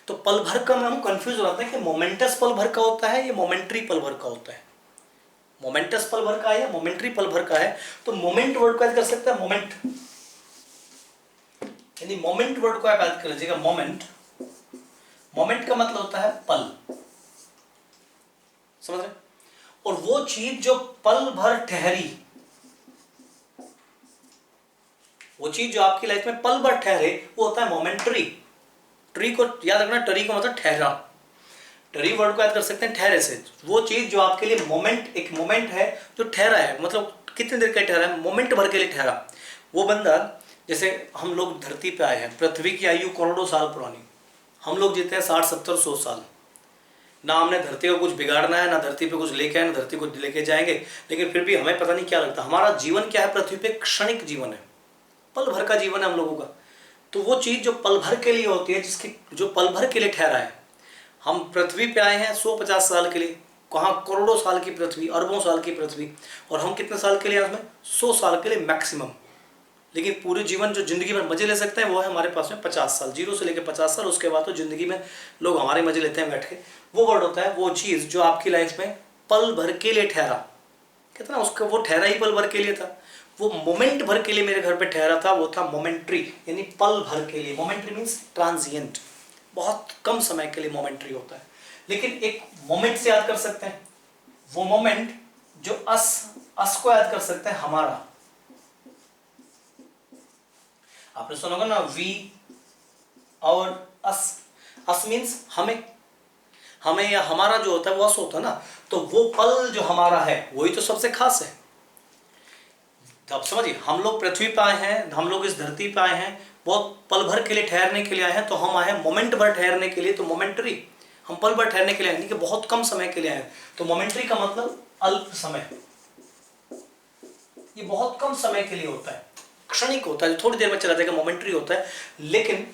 तो पल भर का में हम कंफ्यूज हो जाते हैं कि मोमेंटस पल भर का होता है या मोमेंट्री पल भर का होता है। मोमेंटस पल भर का है या मोमेंट्री पल भर का है। तो मोमेंट वर्ड को याद कर सकते हैं, मोमेंट, यानी मोमेंट वर्ड को आप याद कर लीजिएगा, मोमेंट। मोमेंट का मतलब होता है पल, समझ रहे। और वो चीज जो पल भर ठहरी, वो चीज जो आपकी लाइफ में पल भर ठहरे, वो होता है मोमेंट्री। ट्री को याद रखना, ट्री को मतलब ठहरा। ट्री वर्ड को याद कर सकते हैं ठहरे से। वो चीज जो आपके लिए मोमेंट, एक मोमेंट है जो ठहरा है, मतलब कितनी देर का ठहरा है, मोमेंट भर के लिए ठहरा। वो बंदा, जैसे हम लोग धरती पे आए हैं, पृथ्वी की आयु करोड़ों साल पुरानी, हम लोग जीते हैं 60, 70, 100 साल। ना हमने धरती को कुछ बिगाड़ना है, ना धरती पे कुछ लेके आए, ना धरती को लेके जाएंगे। लेकिन फिर भी हमें पता नहीं क्या लगता, हमारा जीवन क्या है पृथ्वी पे, क्षणिक जीवन है, पल भर का जीवन है हम लोगों का। तो वो चीज जो पल भर के लिए होती है, जिसकी जो पल भर के लिए ठहरा है। हम पृथ्वी पे आए हैं 150 साल के लिए, कहाँ करोड़ों साल की पृथ्वी, अरबों साल की पृथ्वी, और हम कितने साल के लिए उसमें 100 साल के लिए मैक्सिमम। लेकिन पूरे जीवन जो जिंदगी में मजे ले सकते हैं वो है हमारे पास में 50 साल, 0 से लेकर 50 साल। उसके बाद तो जिंदगी में लोग हमारे मजे लेते हैं बैठ के। वो वर्ड होता है वो चीज जो आपकी लाइफ में पल भर के लिए ठहरा। कहते ना उसका वो ठहरा ही पल भर के लिए था। वो मोमेंट भर के लिए मेरे घर पे ठहरा था, वो था मोमेंट्री, यानी पल भर के लिए। मोमेंट्री मीन्स ट्रांजिएंट, बहुत कम समय के लिए मोमेंट्री होता है। लेकिन एक मोमेंट से याद कर सकते हैं, वो मोमेंट जो अस को याद कर सकते हैं, हमारा। आपने सुना होगा ना, वी और अस मीन्स हमें या हमारा जो होता है वो अस होता है ना। तो वो पल जो हमारा है वही तो सबसे खास है। तो आप समझिए, हम लोग पृथ्वी पे आए हैं, हम लोग इस धरती पे आए हैं, बहुत पल भर के लिए ठहरने के लिए आए हैं। तो हम आए हैं मोमेंट भर ठहरने के लिए, तो मोमेंटरी। हम पल भर ठहरने के लिए आए, कि बहुत कम समय के लिए आए। तो मोमेंटरी का मतलब अल्प समय, ये बहुत कम समय के लिए होता है, क्षणिक होता है, जो थोड़ी देर में चला जाएगा, मोमेंटरी होता है। लेकिन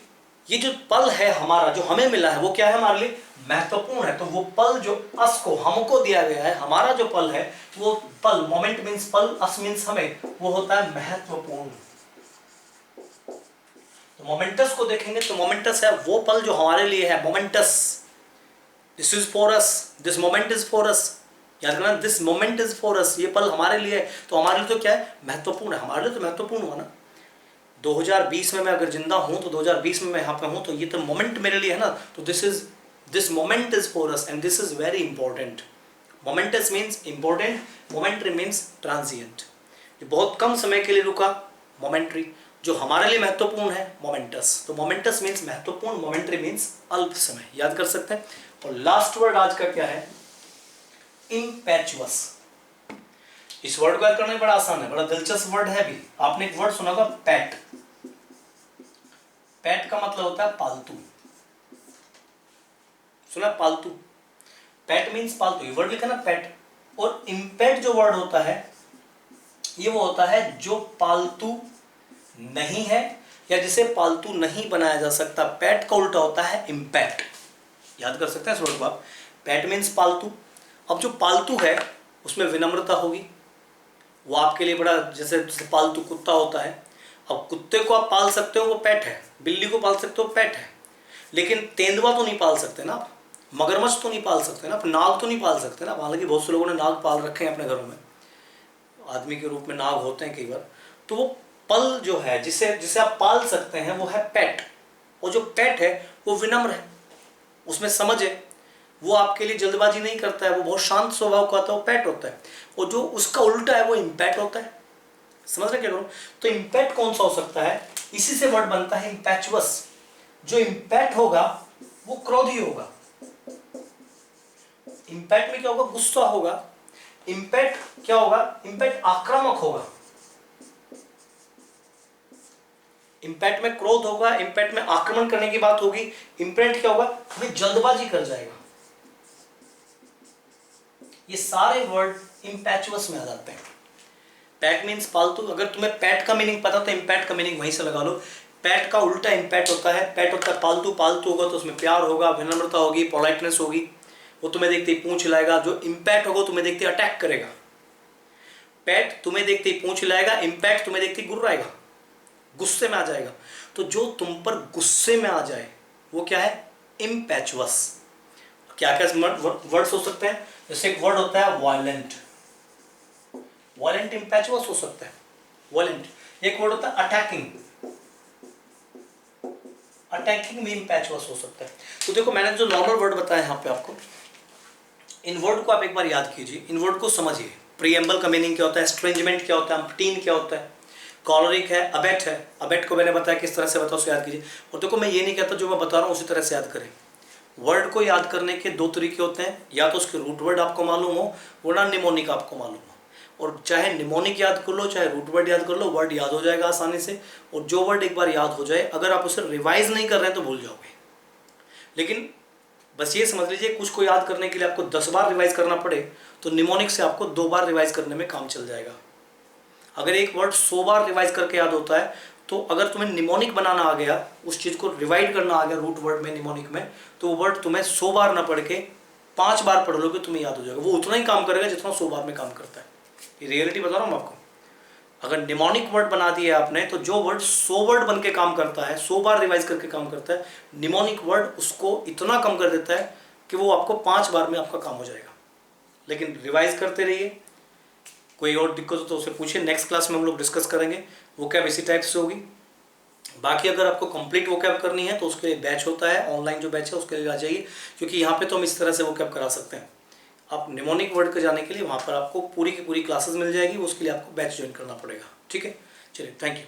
ये जो पल है हमारा, जो हमें मिला है, वो क्या है, हमारे लिए महत्वपूर्ण है। तो वो पल जो अस को, हमको दिया गया है, हमारा जो पल है, वो पल, मोमेंट मीन्स पल, अस मीन्स हमें, वो होता है महत्वपूर्ण। तो मोमेंटस को देखेंगे तो मोमेंटस है वो पल जो हमारे लिए है, moments. This is for us, this moment is for us. याद रखना, this moment is for us, ये पल हमारे लिए है। तो हमारे लिए तो क्या है, महत्वपूर्ण है। हमारे लिए तो महत्वपूर्ण हुआ ना। 2020 में मैं अगर जिंदा हूं तो 2020 में मैं यहाँ पे हूं, तो ये तो मोमेंट मेरे लिए है ना। तो this moment is for us and this is very important. Moments means important, momentary means transient. बहुत कम समय के लिए रुका, मोमेंटरी। जो हमारे लिए महत्वपूर्ण है, मोमेंटस। तो मोमेंटस मीन्स महत्वपूर्ण, मोमेंटरी मीन्स अल्प समय। याद कर सकते हैं। और लास्ट वर्ड आज का क्या है, इम्पैचुअस। इस वर्ड को याद करना बड़ा आसान है, बड़ा दिलचस्प वर्ड है भी। आपने एक वर्ड सुना होगा, पेट। पेट का मतलब होता है पालतू। सुना, पालतू। पेट मीन्स पालतू, ये वर्ड लिखा ना, पेट। और इम्पेट जो वर्ड होता है, ये वो होता है जो पालतू नहीं है या जिसे पालतू नहीं बनाया जा सकता। पेट का उल्टा होता है इम्पैक्ट। याद कर सकते हैं इस वर्ड को आप। पेट मीन्स पालतू। अब जो पालतू है उसमें विनम्रता होगी, वो आपके लिए बड़ा, जैसे पालतू कुत्ता होता है। अब कुत्ते को आप पाल सकते हो, वो पेट है। बिल्ली को पाल सकते हो, पेट है। लेकिन तेंदुआ तो नहीं पाल सकते ना आप, मगरमच्छ तो नहीं पाल सकते ना आप, नाग तो नहीं पाल सकते ना। हालांकि बहुत से लोगों ने नाग पाल रखे हैं अपने घरों में, आदमी के रूप में नाग होते हैं कई बार। तो वो पल जो है, जिसे आप पाल सकते हैं, वो है पेट। और जो पेट है वो विनम्र है, उसमें समझ है, वो आपके लिए जल्दबाजी नहीं करता है, वो बहुत शांत स्वभाव का होता है, वो पेट होता है। और जो उसका उल्टा है वो इम्पैक्ट होता है। समझ रहे क्या करूं? तो इम्पैक्ट कौन सा हो सकता है, इसी से वर्ड बनता है इम्पैचुअस। जो इम्पैक्ट होगा वो क्रोधी होगा। इम्पैक्ट में क्या होगा, गुस्सा होगा। इम्पैक्ट क्या होगा, इम्पैक्ट आक्रामक होगा। इम्पैक्ट में क्रोध होगा, इम्पैक्ट में आक्रमण करने की बात होगी। इम्पैक्ट क्या होगा, हमें जल्दबाजी कर जाएगा। ये सारे वर्ड इम्पैचुअस में आ जाते हैं। पैट मीन्स पालतू। अगर तुम्हें पैट का मीनिंग पता तो इम्पैक्ट का मीनिंग वहीं से लगा लो। पैट का उल्टा इम्पैक्ट होता है। पैट होता है पालतू। पालतू होगा तो उसमें प्यार होगा, विनम्रता होगी, पोलाइटनेस होगी। वो तुम्हें देखते ही पूंछ हिलाएगा। जो इम्पैक्ट होगा तुम्हें देखते ही अटैक करेगा। पैट तुम्हें देखते ही पूंछ हिलाएगा, इम्पैक्ट तुम्हें देखते ही गुर्राएगा, गुस्से में आ जाएगा। तो जो तुम पर गुस्से में आ जाए वो क्या है, इम्पैचुअस। क्या क्या वर्ड्स हो सकते हैं, जैसे एक वर्ड होता है वायलेंट। वायलेंट इम्पैचुअस हो सकता है, वायलेंट। एक वर्ड होता है अटैकिंग। अटैकिंग भी इम्पैचुअस हो सकता है। तो देखो, मैंने जो नॉर्मल वर्ड बताया यहाँ पे आपको, इन वर्ड को आप एक बार याद कीजिए, इन वर्ड को समझिए। प्रीएम्बल का मीनिंग क्या होता है, स्ट्रेंजमेंट क्या होता है, अम्पटीन क्या होता है, कॉलरिक है, अबेट है। अबेट को मैंने बताया किस तरह से बताओ, उसे याद कीजिए। और देखो, मैं ये नहीं कहता जो मैं बता रहा हूँ उसी तरह से याद करें। वर्ड को याद करने के दो तरीके होते हैं, या तो उसके रूट वर्ड आपको मालूम हो, वरना निमोनिक आपको मालूम हो। और चाहे निमोनिक याद कर लो, चाहे रूट वर्ड याद कर लो, वर्ड याद हो जाएगा आसानी से। और जो वर्ड एक बार याद हो जाए, अगर आप उसे रिवाइज नहीं कर रहे हैं तो भूल जाओगे। लेकिन बस ये समझ लीजिए, कुछ को याद करने के लिए आपको 10 बार रिवाइज करना पड़े तो निमोनिक से आपको 2 बार रिवाइज करने में काम चल जाएगा। अगर एक वर्ड 100 बार रिवाइज करके याद होता है, तो अगर तुम्हें निमोनिक बनाना आ गया, उस चीज़ को रिवाइड करना आ गया रूट वर्ड में, निमोनिक में, तो वो वर्ड तुम्हें 100 बार ना पढ़ के 5 बार पढ़ लोगे, तुम्हें याद हो जाएगा। वो उतना ही काम करेगा जितना 100 बार में काम करता है। ये रियलिटी बता रहा हूँ आपको। अगर निमोनिक वर्ड बना दिया आपने, तो जो वर्ड 100 वर्ड बन के काम करता है, 100 बार रिवाइज करके काम करता है, निमोनिक वर्ड उसको इतना कम कर देता है कि वो आपको 5 बार में आपका काम हो जाएगा। लेकिन रिवाइज करते रहिए, कोई और दिक्कत हो तो उसे पूछिए, नेक्स्ट क्लास में हम लोग डिस्कस करेंगे। वोकैब इसी टाइप से होगी। बाकी अगर आपको कंप्लीट वोकैब करनी है तो उसके लिए बैच होता है, ऑनलाइन जो बैच है उसके लिए आ जाइए, क्योंकि यहाँ पे तो हम इस तरह से वोकैब करा सकते हैं। आप निमोनिक वर्ड के जाने के लिए वहाँ पर आपको पूरी की पूरी क्लासेस मिल जाएगी, उसके लिए आपको बैच ज्वाइन करना पड़ेगा। ठीक है, चलिए, थैंक यू।